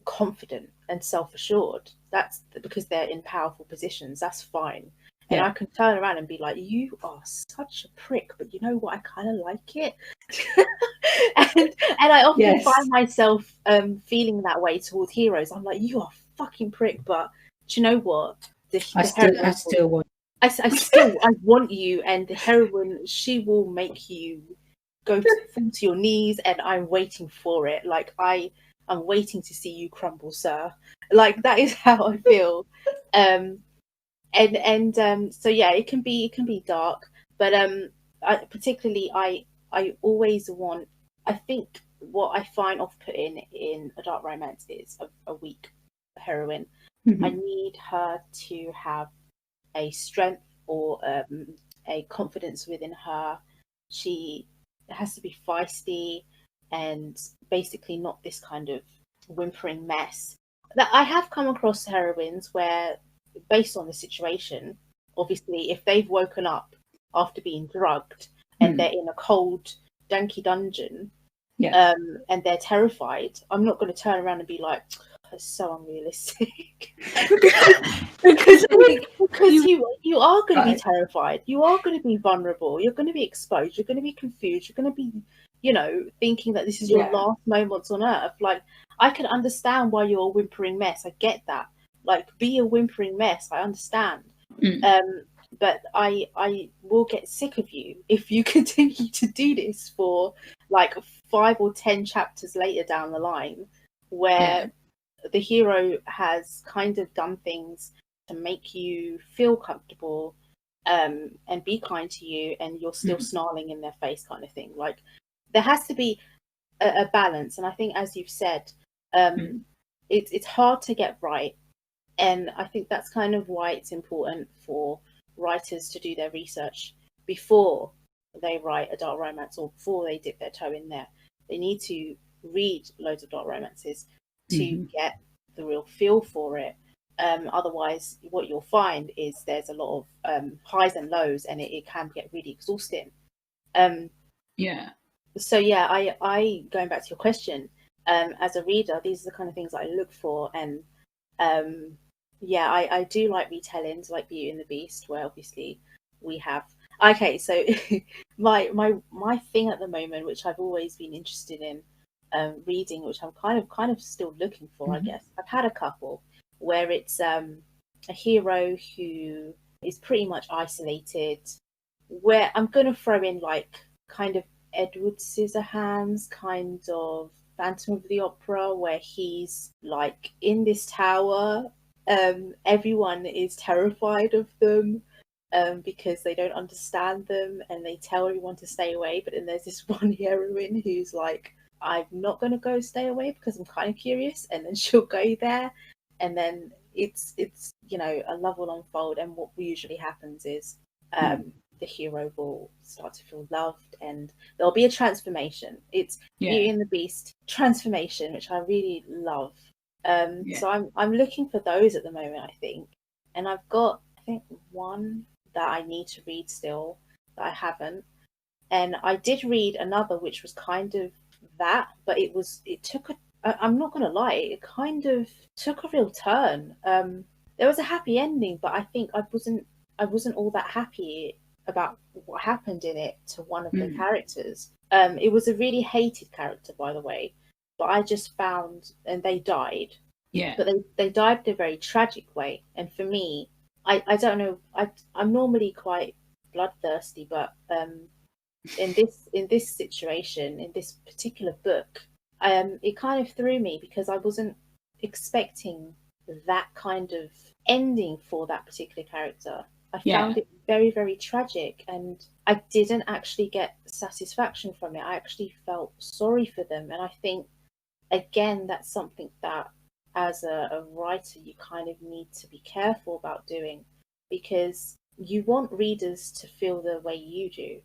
confident and self-assured. That's because they're in powerful positions. That's fine. And I can turn around and be like, you are such a prick, but you know what, I kind of like it. and I often find myself feeling that way towards heroes. I'm like, you are a fucking prick, but do you know what, I want you, and the heroine, she will make you go to your knees, and I'm waiting for it. Like I I'm waiting to see you crumble, sir. Like, that is how I feel. So yeah, it can be dark, but I always want, I think what I find off-putting in a dark romance is a weak heroine. I need her to have a strength or a confidence within her. She has to be feisty and basically not this kind of whimpering mess. That I have come across heroines where, based on the situation, obviously if they've woken up after being drugged and they're in a cold, danky dungeon, and they're terrified, I'm not going to turn around and be like, that's so unrealistic. because you are going to be terrified, you are going to be vulnerable, you're going to be exposed, you're going to be confused, you're going to be, you know, thinking that this is your last moments on earth. Like, I can understand why you're a whimpering mess. I get that. Like, be a whimpering mess. I understand. But I will get sick of you if you continue to do this for like 5 or 10 chapters later down the line, where the hero has kind of done things to make you feel comfortable and be kind to you, and you're still snarling in their face, kind of thing. Like, there has to be a balance, and I think, as you've said, it's hard to get right, and I think that's kind of why it's important for writers to do their research before they write a dark romance or before they dip their toe in there. They need to read loads of dark romances to get the real feel for it. Otherwise, what you'll find is there's a lot of highs and lows, and it can get really exhausting. So yeah, I going back to your question, as a reader, these are the kind of things that I look for, and I do like retellings like Beauty and the Beast, where obviously we have. Okay, so my thing at the moment, which I've always been interested in reading, which I'm kind of still looking for, I guess. I've had a couple where it's a hero who is pretty much isolated, where I'm going to throw in like kind of Edward Scissorhands, kind of Phantom of the Opera, where he's like in this tower. Everyone is terrified of them because they don't understand them, and they tell everyone to stay away. But then there's this one heroine who's like, I'm not going to go stay away because I'm kind of curious, and then she'll go there, and then it's you know, a love will unfold, and what usually happens is the hero will start to feel loved, and there'll be a transformation. It's Beauty and the Beast transformation, which I really love. So I'm looking for those at the moment, I think, and I've got, I think, one that I need to read still that I haven't, and I did read another which was kind of that, but it took I'm not gonna lie, it kind of took a real turn. There was a happy ending, but I think I wasn't all that happy about what happened in it to one of the characters. It was a really hated character, by the way, but I just found, and they died. But they died in a very tragic way, and for me, I don't know, I'm normally quite bloodthirsty, but in this situation, in this particular book, it kind of threw me because I wasn't expecting that kind of ending for that particular character. I found it very, very tragic, and I didn't actually get satisfaction from it. I actually felt sorry for them, and I think, again, that's something that as a writer you kind of need to be careful about doing, because you want readers to feel the way you do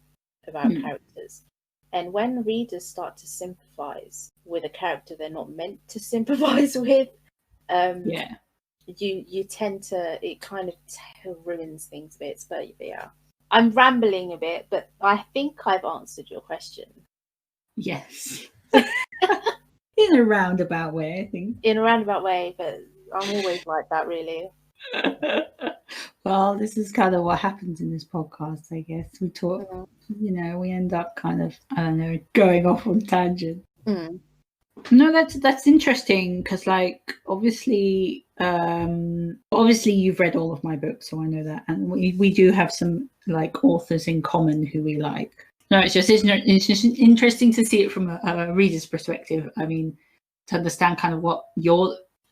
about characters, and when readers start to sympathize with a character they're not meant to sympathize with, you tend to, it kind of ruins things a bit. But yeah, I'm rambling a bit, but I think I've answered your question. Yes. In a roundabout way, I think. In a roundabout way, but I'm always like that, really. Well, this is kind of what happens in this podcast, I guess. We talk, you know, we end up kind of, I don't know, going off on tangent. No, that's interesting, because like obviously you've read all of my books, so I know that, and we do have some like authors in common who we like. No, it's just interesting to see it from a reader's perspective. I mean, to understand kind of what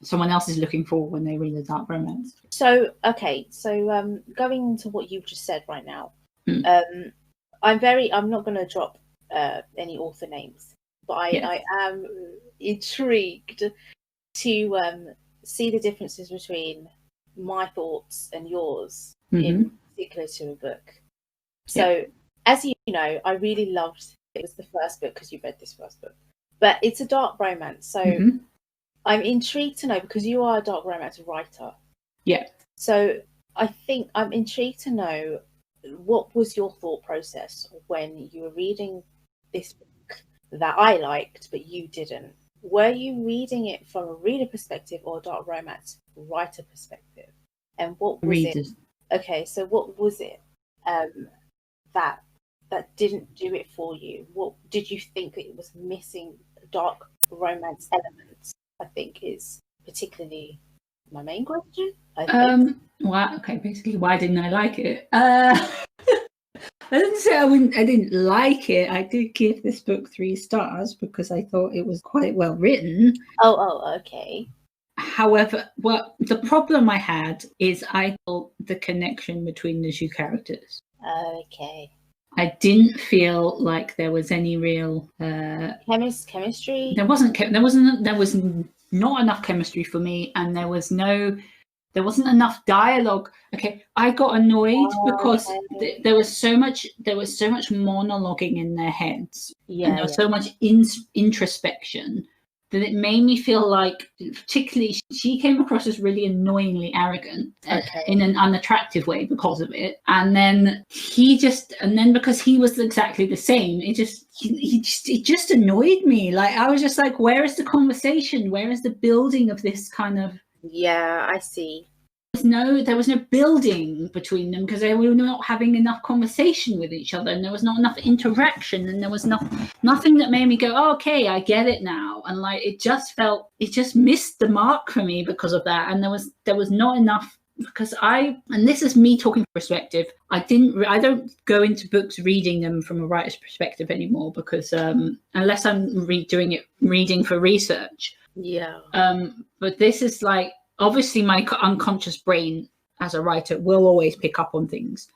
someone else is looking for when they read a dark romance. So going into what you've just said right now, I'm not going to drop any author names, but I am intrigued to see the differences between my thoughts and yours in particular to a book. So as you know, I really loved it was the first book because you read this first book, but it's a dark romance. So I'm intrigued to know, because you are a dark romance writer. Yeah. So I think I'm intrigued to know, what was your thought process when you were reading this book that I liked but you didn't? Were you reading it from a reader perspective or a dark romance writer perspective? And what was it? Okay, so what was it that didn't do it for you? What did you think that it was missing? Dark romance elements, I think, is particularly my main question. Basically, why didn't I like it? I didn't say I didn't like it. I did give this book 3 stars because I thought it was quite well written. Oh, okay. However, the problem I had is I thought the connection between the 2 characters. Okay. I didn't feel like there was any real chemistry. There was not enough chemistry for me, and there wasn't enough dialogue. Okay, I got annoyed because there was so much monologuing in their heads, and there was so much introspection that it made me feel like, particularly, she came across as really annoyingly arrogant in an unattractive way because of it. And then because he was exactly the same, it just annoyed me. Like, I was just like, where is the conversation? Where is the building of this kind of? Yeah, I see. There was no building between them because they were not having enough conversation with each other, and there was not enough interaction, and there was nothing that made me go, oh, okay, I get it now. And like, it just missed the mark for me because of that. And there was not enough, because and this is me talking from perspective, I don't go into books reading them from a writer's perspective anymore, because unless I'm reading for research. Yeah. But this is like, obviously my unconscious brain as a writer will always pick up on things.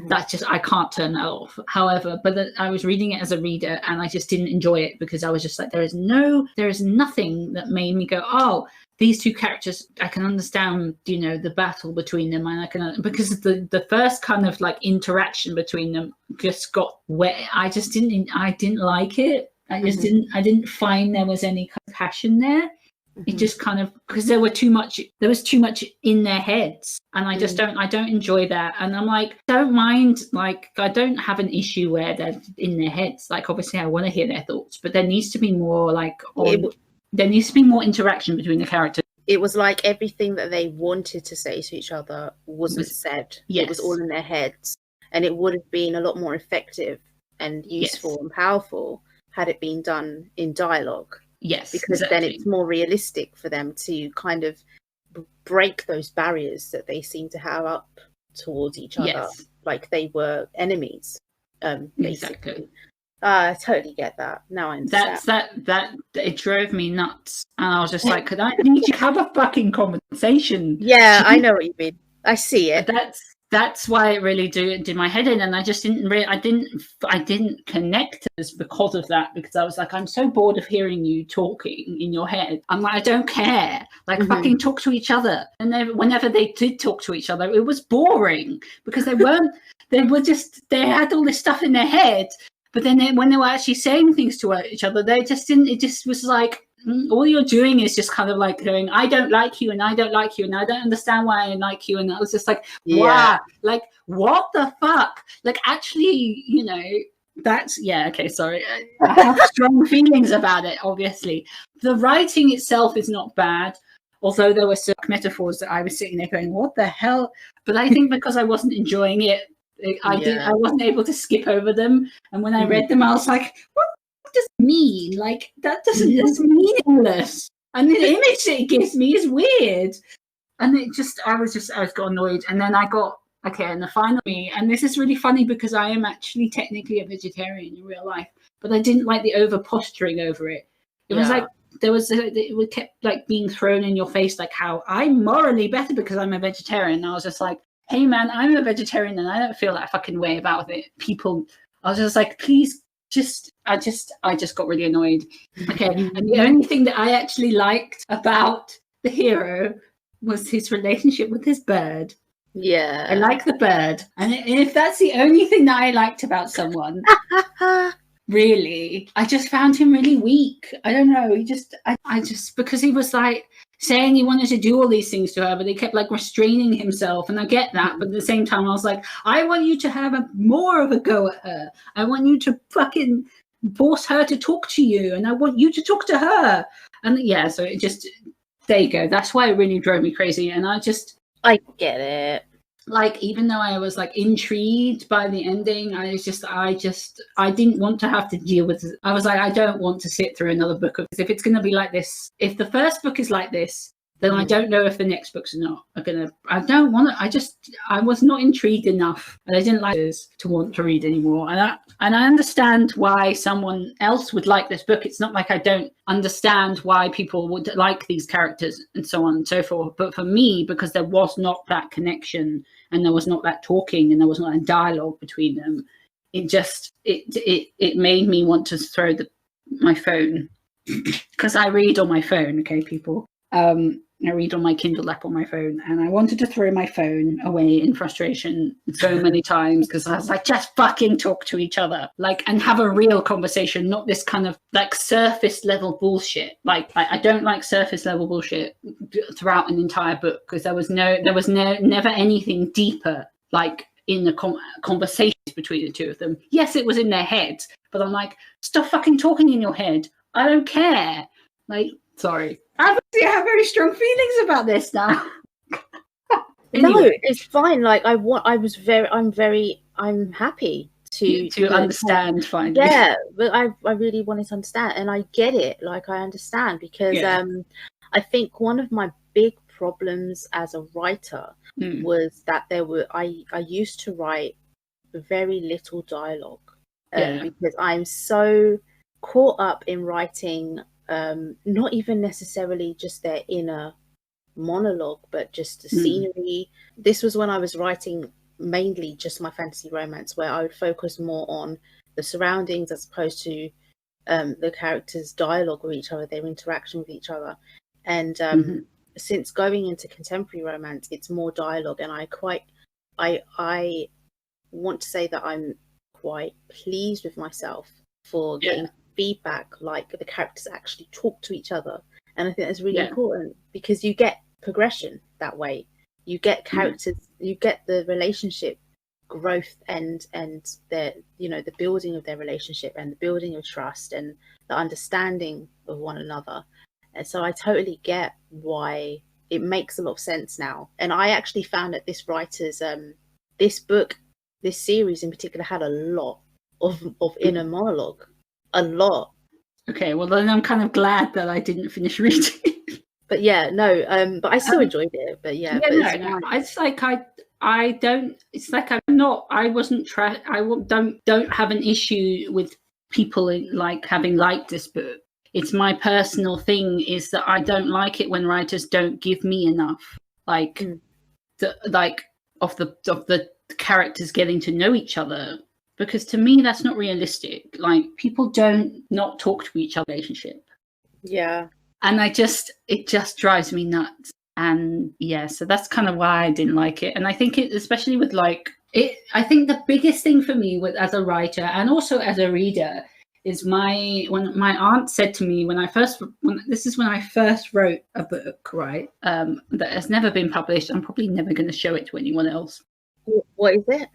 That's just, I can't turn that off. However, I was reading it as a reader, and I just didn't enjoy it because I was just like, there is nothing that made me go, oh, these 2 characters, I can understand, the battle between them, and because the first kind of like interaction between them just got wet. I didn't like it. I didn't find there was any kind of passion there. It just kind of, because there was too much in their heads, and I just I don't enjoy that. And I'm like, don't mind, like, I don't have an issue where they're in their heads. Like, obviously I want to hear their thoughts, but there needs to be more there needs to be more interaction between the characters. It was like everything that they wanted to say to each other wasn't said. Yes. It was all in their heads, and it would have been a lot more effective and useful and powerful had it been done in dialogue. Yes, because then it's more realistic for them to kind of break those barriers that they seem to have up towards each other, like they were enemies. Basically. Exactly. I totally get that. Now I understand. That it drove me nuts, and I was just like, "Could I need you to have a fucking conversation?" Yeah, I know what you mean. I see it. That's why it really did my head in, and I just I didn't connect to this because of that, because I was like, I'm so bored of hearing you talking in your head. I'm like, I don't care. Like, fucking talk to each other. And whenever they did talk to each other, it was boring because they had all this stuff in their head, but then when they were actually saying things to each other, they just didn't. It just was like, all you're doing is just kind of like going, I don't like you, and I don't like you, and I don't understand why I like you. And I was just like, wow, like, what the fuck? Like, actually, that's, okay, sorry. I have strong feelings about it, obviously. The writing itself is not bad, although there were some metaphors that I was sitting there going, what the hell? But I think because I wasn't enjoying it, I wasn't able to skip over them. And when I read them, I was like, what does it mean? Like, that's meaningless. And the image that it gives me is weird. And I got annoyed. And then I got, and finally, and this is really funny because I am actually technically a vegetarian in real life, but I didn't like the over posturing over it. It was like, it kept like being thrown in your face, like how I'm morally better because I'm a vegetarian. And I was just like, hey man, I'm a vegetarian and I don't feel that fucking way about it. People, I was just like, please, I just got really annoyed. Okay, and the only thing that I actually liked about the hero was his relationship with his bird. Yeah, I like the bird, and if that's the only thing that I liked about someone, really, I just found him really weak. I don't know. I just because he was like saying he wanted to do all these things to her, but he kept like restraining himself, and I get that. But at the same time, I was like, I want you to have more of a go at her. I want you to fucking force her to talk to you, and I want you to talk to her. And yeah, so it just, there you go. That's why it really drove me crazy. And I get it. Like, even though I was like intrigued by the ending, I didn't want to have to deal with it. I was like, I don't want to sit through another book of this. If it's going to be like this, if the first book is like this, then I don't know if the next books are going to, I don't want to, I was not intrigued enough, and I didn't like this to want to read anymore. And I understand why someone else would like this book. It's not like I don't understand why people would like these characters and so on and so forth. But for me, because there was not that connection and there was not that talking and there was not a dialogue between them, it made me want to throw my phone, because I read on my phone, okay, people. I read on my Kindle app on my phone, and I wanted to throw my phone away in frustration so many times, because I was like, just fucking talk to each other, like, and have a real conversation, not this kind of like surface level bullshit. Like, I don't like surface level bullshit throughout an entire book, because there was never anything deeper, like in the conversations between the two of them. Yes, it was in their heads, but I'm like, stop fucking talking in your head. I don't care. Like, sorry. Obviously, I have very strong feelings about this now. Anyway. No, it's fine. Like, I'm happy to understand finally. Yeah, but I really wanted to understand, and I get it. Like, I understand, because I think one of my big problems as a writer was that I used to write very little dialogue, because I'm so caught up in writing. Not even necessarily just their inner monologue, but just the scenery. This was when I was writing mainly just my fantasy romance, where I would focus more on the surroundings as opposed to the characters' dialogue with each other, their interaction with each other. And since going into contemporary romance, it's more dialogue, and I want to say that I'm quite pleased with myself for getting feedback, like the characters actually talk to each other. And I think that's really important, because you get progression that way. You get characters, you get the relationship growth and the the building of their relationship and the building of trust and the understanding of one another. And so I totally get why it makes a lot of sense now. And I actually found that this writer's this series in particular had a lot of inner monologue. A lot. Okay, well then I'm kind of glad that I didn't finish reading it. But yeah, no, but I still enjoyed it. But it's like I don't. It's like I'm not. I wasn't. I don't have an issue with people like having liked this book. It's my personal thing is that I don't like it when writers don't give me enough, like of the characters getting to know each other. Because to me, that's not realistic. Like, people don't not talk to each other relationship. Yeah. And it just drives me nuts. And yeah, so that's kind of why I didn't like it. And I think especially with I think the biggest thing for me as a writer and also as a reader is when my aunt said to me when I first wrote a book, right? That has never been published. I'm probably never going to show it to anyone else. What is it?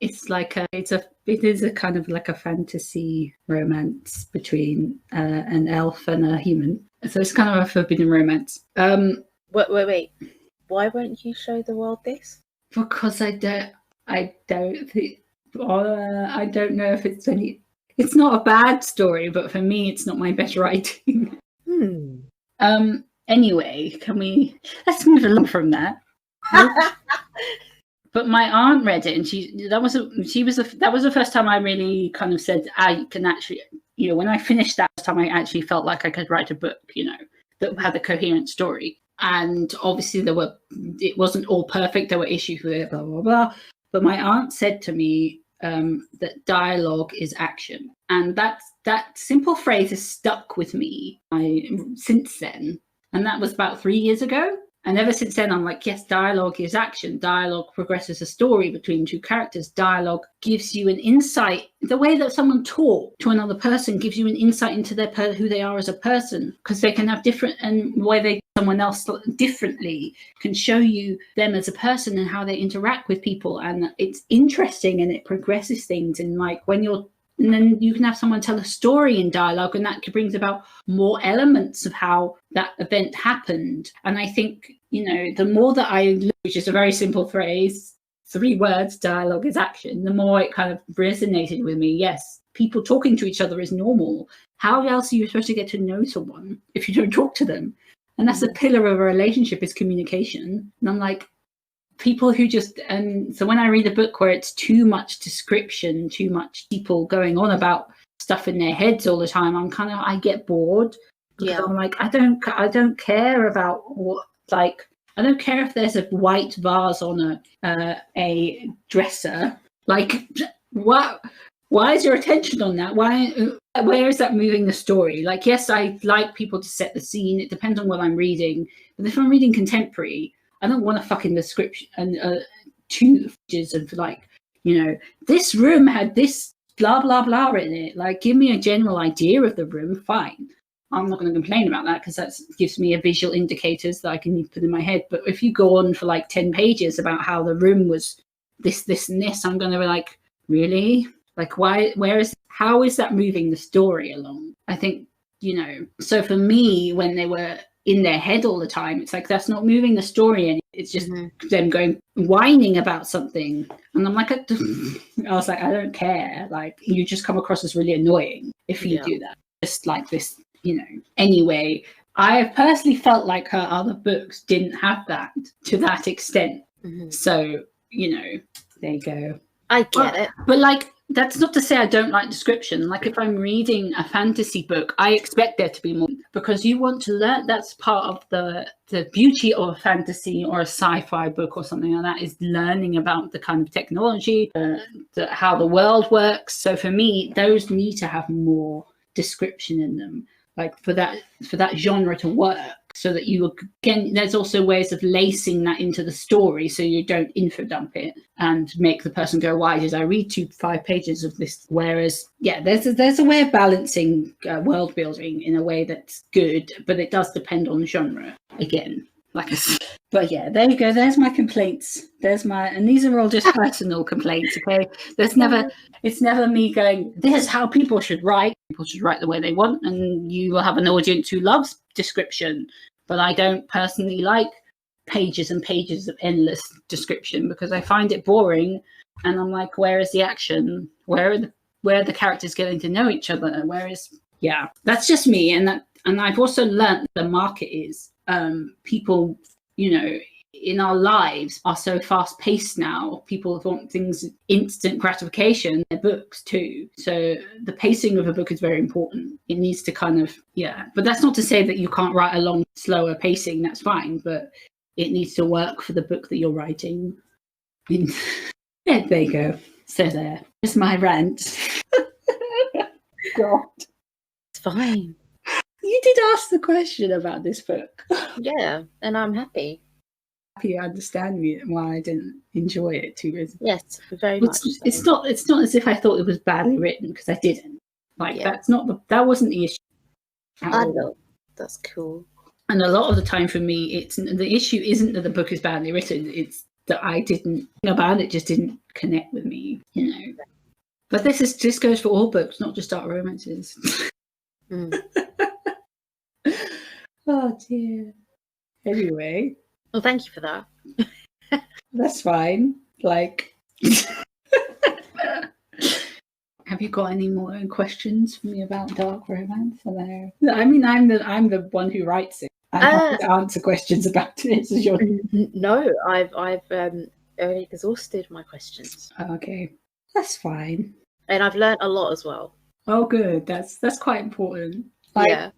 It's like it is a kind of like a fantasy romance between an elf and a human. So it's kind of a forbidden romance. Wait. Why won't you show the world this? Because I don't think. I don't know if it's any. It's not a bad story, but for me, it's not my best writing. Anyway, let's move along from that. But my aunt read it, and that was the first time I really kind of said I can actually, when I finished that time, I actually felt like I could write a book, that had a coherent story. And obviously it wasn't all perfect. There were issues with it, blah, blah, blah. But my aunt said to me that dialogue is action. And that simple phrase has stuck with me since then. And that was about 3 years ago. And ever since then, I'm like, yes, dialogue is action. Dialogue progresses a story between two characters. Dialogue gives you an insight. The way that someone talks to another person gives you an insight into who they are as a person, because they can have different, and the way they someone else differently can show you them as a person and how they interact with people. And it's interesting and it progresses things. And like and then you can have someone tell a story in dialogue, and that brings about more elements of how that event happened. And I think, the more that which is a very simple phrase, 3 words, dialogue is action, the more it kind of resonated with me. Yes, people talking to each other is normal. How else are you supposed to get to know someone if you don't talk to them? And that's a pillar of a relationship, is communication. And I'm like, people who so when I read a book where it's too much description, too much people going on about stuff in their heads all the time, I get bored, because I'm like, I don't care about I don't care if there's a white vase on a dresser. Like, what? Why is your attention on that? Where is that moving the story? Like, yes, I like people to set the scene. It depends on what I'm reading. But if I'm reading contemporary, I don't want a fucking description and 2 pages of this room had this blah, blah, blah in it. Like, give me a general idea of the room. Fine. I'm not going to complain about that, because that gives me a visual indicators that I can put in my head. But if you go on for like 10 pages about how the room was this, this, and this, I'm going to be like, really? Like, why? How is that moving the story along? I think, so for me, when they were in their head all the time, it's like, that's not moving the story, and it's just them whining about something. And I'm like, I was like, I don't care. Like, you just come across as really annoying if you do that. Just like this, Anyway, I personally felt like her other books didn't have that to that extent. So, there you go. I get it. But like, that's not to say I don't like description. Like, if I'm reading a fantasy book, I expect there to be more, because you want to learn. That's part of the beauty of a fantasy or a sci-fi book or something like that, is learning about the kind of technology, how the world works. So for me, those need to have more description in them, like for that genre to work. So that there's also ways of lacing that into the story, so you don't info dump it and make the person go, why did I read 5 pages of this? Whereas, there's a way of balancing world building in a way that's good, but it does depend on genre again. But yeah, there you go. There's my complaints. And these are all just personal complaints. Okay, it's never me going, this is how people should write. People should write the way they want, and you will have an audience who loves description. But I don't personally like pages and pages of endless description, because I find it boring. And I'm like, where is the action? Where are the characters getting to know each other? That's just me. And I've also learned the market is people, in our lives are so fast paced now. People want things instant gratification. Their books too. So the pacing of a book is very important. It needs to kind of, but that's not to say that you can't write a long, slower pacing. That's fine, but it needs to work for the book that you're writing. Yeah, there you go. So there's my rant. God, it's fine. You did ask the question about this book. Yeah, and I'm happy. You understand me why I didn't enjoy it too. Yes, very much. It's not as if I thought it was badly written, because I didn't. That wasn't the issue. I know. That's cool. And a lot of the time for me, the issue isn't that the book is badly written. It's that I didn't about it, just didn't connect with me, But this goes for all books, not just dark romances. Oh dear. Anyway. Well, thank you for that. That's fine. Have you got any more questions for me about dark romance? Hello. I mean, I'm the one who writes it. I have to answer questions about it. No, I've already exhausted my questions. Okay, that's fine. And I've learned a lot as well. Oh, good. That's quite important. Like, Yeah.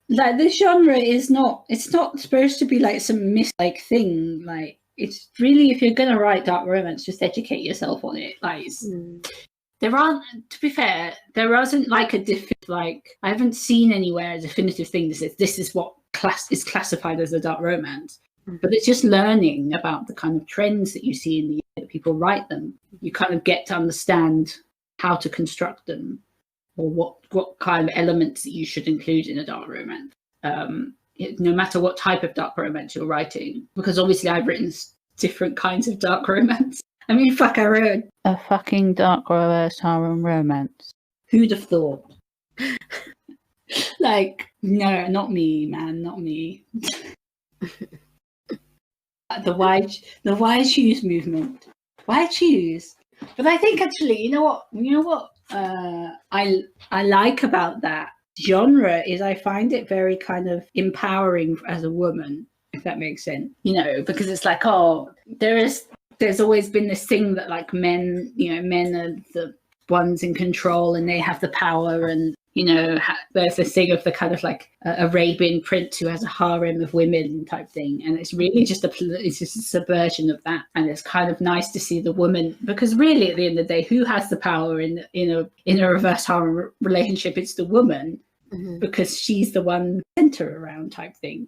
Like the genre is not. It's not supposed to be like some like thing. Like it's really, if you're gonna write dark romance, just educate yourself on it. Like there aren't. To be fair, there isn't like a like I haven't seen anywhere a definitive thing that says this is what is classified as a dark romance. But it's just learning about the kind of trends that you see in the way that people write them. You kind of get to understand how to construct them, or what kind of elements that you should include in a dark romance. No matter what type of dark romance you're writing, because obviously I've written different kinds of dark romance. I mean, fuck, I wrote a fucking dark romance. Who'd have thought? Like, no, not me, man, not me. The wide shoes movement. Wide shoes. But I think actually, you know what I like about that genre is I find it very kind of empowering as a woman, if that makes sense. Because it's like, oh, there's always been this thing that like men are the ones in control and they have the power, and there's this thing of the kind of like Arabian prince who has a harem of women type thing, and it's really just a subversion of that. And it's kind of nice to see the woman, because really at the end of the day, who has the power in a reverse harem relationship? It's the woman, because she's the one center around type thing.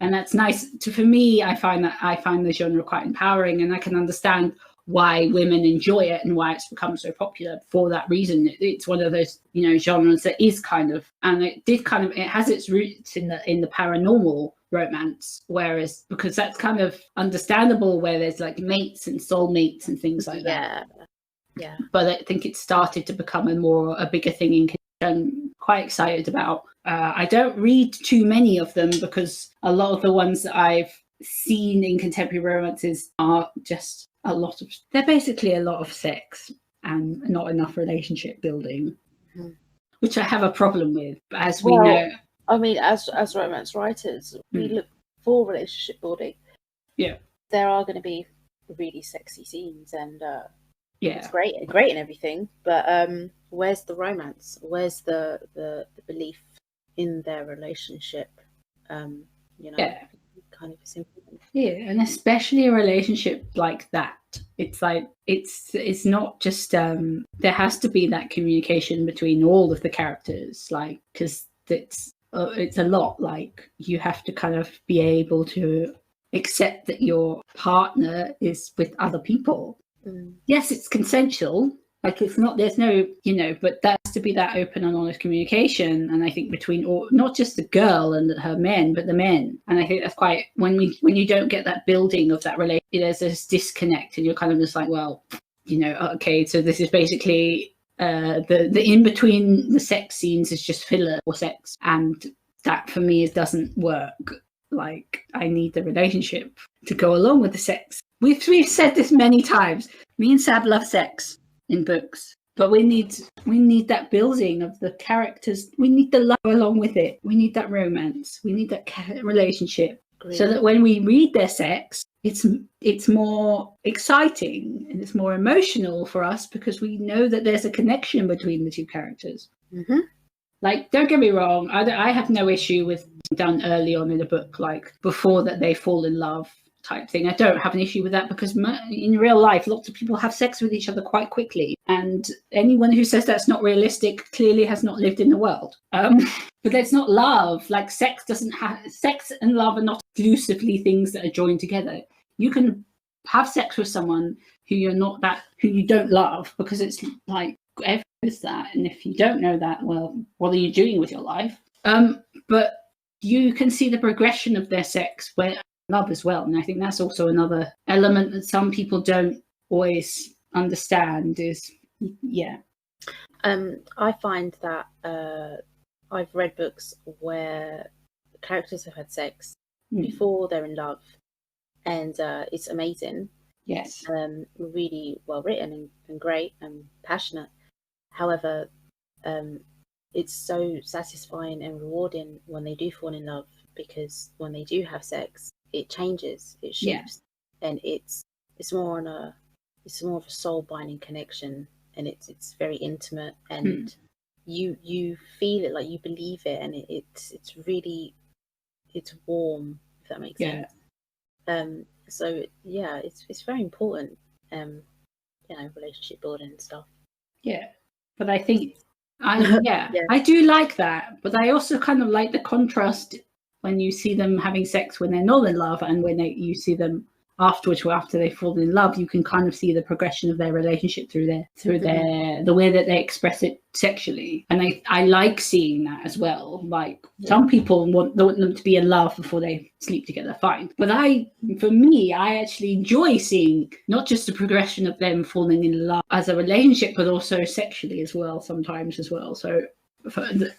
And that's nice for me. I find the genre quite empowering, and I can understand why women enjoy it and why it's become so popular for that reason. It's one of those genres that is kind of, and it has its roots in the paranormal romance, whereas because that's kind of understandable, where there's like mates and soulmates and things like that. Yeah. But I think it started to become a bigger thing in I'm quite excited about. I don't read too many of them, because a lot of the ones that I've seen in contemporary romances are just they're basically a lot of sex and not enough relationship building, which I have a problem with. But as we know, I mean, as romance writers, we look for relationship building. Yeah, there are going to be really sexy scenes, and it's great and everything. But where's the romance? Where's the belief in their relationship? Kind of simple. Yeah, and especially a relationship like that. It's like it's not just there has to be that communication between all of the characters, like, because it's a lot. Like, you have to kind of be able to accept that your partner is with other people. Yes, it's consensual. Like, it's not, there's no, but there has to be that open and honest communication. And I think between not just the girl and her men, but the men. And I think that's quite, when you don't get that building of that relationship, there's this disconnect, and you're kind of just like, well, okay, so this is basically the in between the sex scenes is just filler or sex. And that for me doesn't work. Like, I need the relationship to go along with the sex. We've said this many times. Me and Sab love sex in books, but we need that building of the characters. We need the love along with it. We need that romance. We need that relationship. Great. So that when we read their sex, it's more exciting and it's more emotional for us, because we know that there's a connection between the two characters. Like, don't get me wrong, I have no issue with done early on in a book, like before that they fall in love type thing. I don't have an issue with that, because in real life, lots of people have sex with each other quite quickly. And anyone who says that's not realistic clearly has not lived in the world. But that's not love. Like, sex and love are not exclusively things that are joined together. You can have sex with someone who you don't love, because it's like, everyone is that. And if you don't know that, well, what are you doing with your life? But you can see the progression of their sex love as well. And I think that's also another element that some people don't always understand is, I find that I've read books where characters have had sex before they're in love, and it's amazing. Yes. Really well written and great and passionate. However, it's so satisfying and rewarding when they do fall in love, because when they do have sex, it changes, it shifts, and it's more of a soul binding connection, and it's very intimate, and you feel it, like you believe it, and it's really, it's warm, if that makes sense. So yeah, it's very important, relationship building and stuff. Yeah, but I think I do like that, but I also kind of like the contrast when you see them having sex when they're not in love, and when you see them afterwards, or after they fall in love, you can kind of see the progression of their relationship through the way that they express it sexually. And I like seeing that as well. Like some people want them to be in love before they sleep together, fine. But for me, I actually enjoy seeing not just the progression of them falling in love as a relationship, but also sexually as well, sometimes as well. So,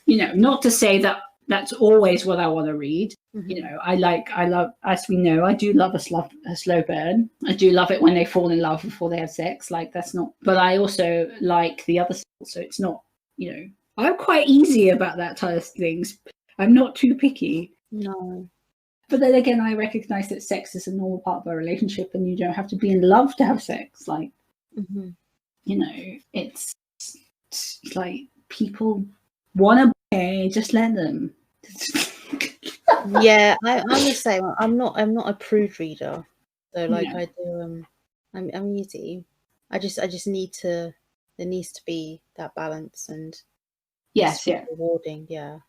not to say that that's always what I want to read. I love, as we know, I do love a slow burn. I do love it when they fall in love before they have sex. Like, that's not, but I also like the other stuff. So it's not, I'm quite easy about that type of things. I'm not too picky. No. But then again, I recognize that sex is a normal part of a relationship, and you don't have to be in love to have sex. Like, it's like people want to, just let them. Yeah, I'm the same. I'm not a prude reader, so like I do. I'm easy. I just need to. There needs to be that balance, and rewarding. Yeah,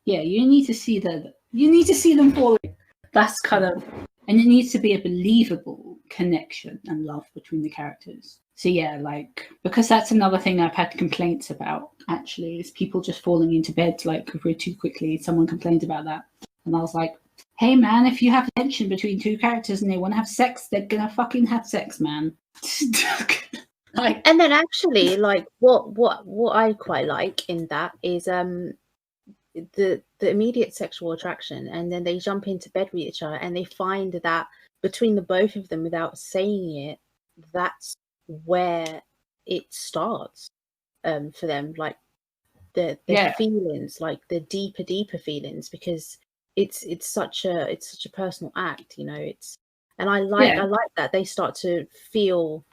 you need to see them falling. That's kind of, and it needs to be a believable connection and love between the characters. So yeah, like, because that's another thing I've had complaints about, actually, is people just falling into bed like too quickly. Someone complained about that, and I was like, hey man, if you have tension between two characters and they want to have sex, they're gonna fucking have sex, man. Like, and then actually, like, what I quite like in that is the immediate sexual attraction, and then they jump into bed with each other, and they find that between the both of them, without saying it, that's where it starts for them, like the feelings, like the deeper feelings, because it's such a personal act, it's, and I like that they start to feel,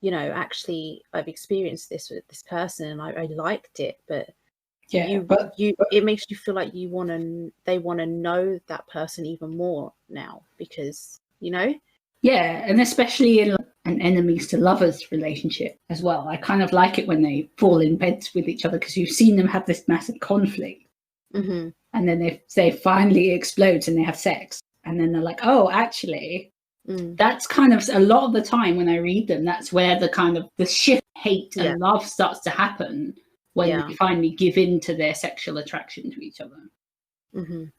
actually I've experienced this with this person and I liked it, but it makes you feel like they want to know that person even more now, because and especially in an enemies to lovers relationship as well. I kind of like it when they fall in bed with each other, because you've seen them have this massive conflict, and then they finally explodes and they have sex, and then they're like, oh, actually, that's kind of a lot of the time when I read them, that's where the kind of the shift, hate and love starts to happen, when they finally give in to their sexual attraction to each other. And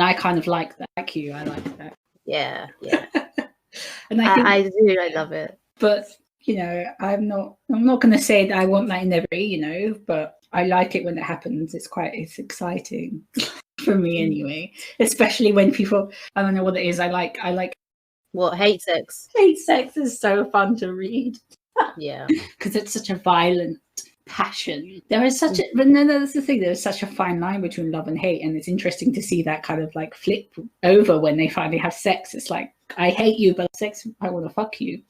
I kind of like that. Thank you. I like that. Yeah. And I do. I love it. But I'm not going to say that I want that in every, but I like it when it happens. It's exciting for me anyway. Especially when people, I don't know what it is. I like. What, hate sex? Hate sex is so fun to read. Yeah, because it's such a violent passion. There is such but no, that's the thing. There's such a fine line between love and hate, and it's interesting to see that kind of like flip over when they finally have sex. It's like, I hate you, but sex, I want to fuck you.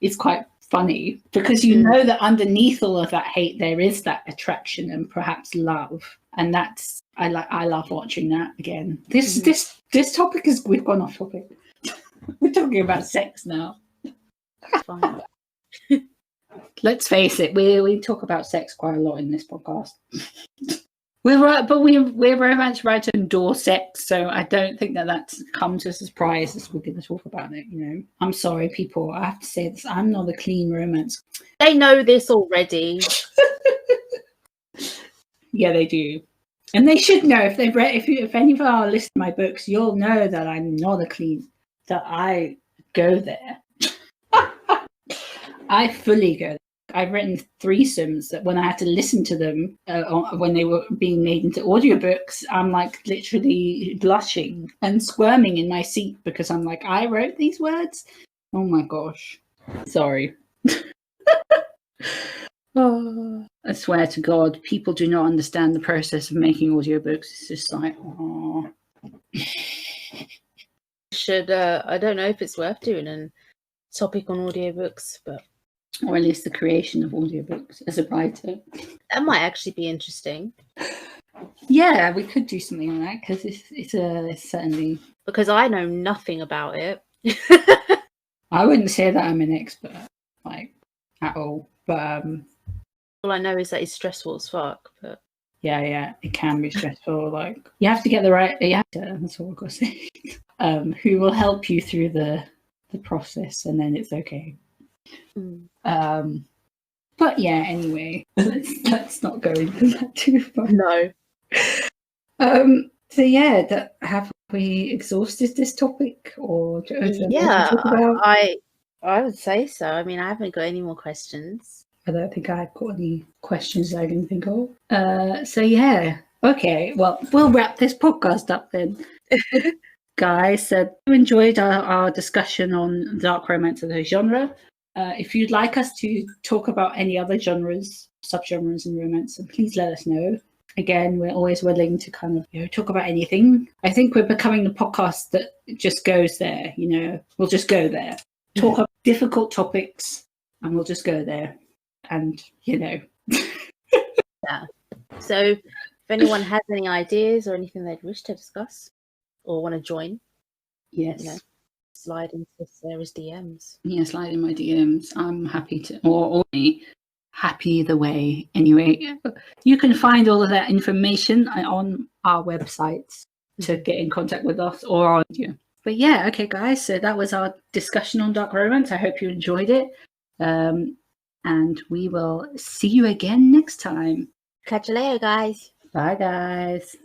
It's quite funny, because you know that underneath all of that hate there is that attraction and perhaps love, and that's I love watching that again. This topic we've gone off topic. We're talking about sex now. Fine. Let's face it, we talk about sex quite a lot in this podcast. We're very much right to endorse sex, so I don't think that's come to a surprise as we're going to talk about it. I'm sorry, people. I have to say this. I'm not a clean romance. They know this already. Yeah, they do, and they should know. If they've read, if any of our listeners to my books, you'll know that I'm not a clean. That I go there. I fully go there. I've written threesomes that when I had to listen to them when they were being made into audiobooks, I'm like literally blushing and squirming in my seat, because I'm like, I wrote these words? Oh my gosh. Sorry. I swear to God, people do not understand the process of making audiobooks. It's just like, oh. I don't know if it's worth doing a topic on audiobooks, but or at least the creation of audiobooks as a writer. That might actually be interesting. Yeah, we could do something on that because it's certainly. Because I know nothing about it. I wouldn't say that I'm an expert, like, at all. But all I know is that it's stressful as fuck. But yeah, it can be stressful. Like, you have to get the right. That's all I've got to say. Who will help you through the process, and then it's okay. But yeah, anyway, let's not go into that too far. No. So yeah, have we exhausted this topic, or yeah, I would say so. I mean, I haven't got any more questions. I don't think I've got any questions I can think of. So yeah, okay. Well, we'll wrap this podcast up then, guys. So you enjoyed our discussion on dark romance as a genre. If you'd like us to talk about any other genres, subgenres in romance, then please let us know. Again, we're always willing to kind of talk about anything. I think we're becoming the podcast that just goes there. We'll just go there, talk about difficult topics, and we'll just go there. And yeah. So, if anyone has any ideas or anything they'd wish to discuss or want to join, yes, slide into Sarah's DMs. Yeah, slide in my DMs. I'm happy to, or happy either way. Anyway, you can find all of that information on our websites to get in contact with us or on you. But yeah, okay, guys. So that was our discussion on dark romance. I hope you enjoyed it. And we will see you again next time. Catch you later, guys. Bye, guys.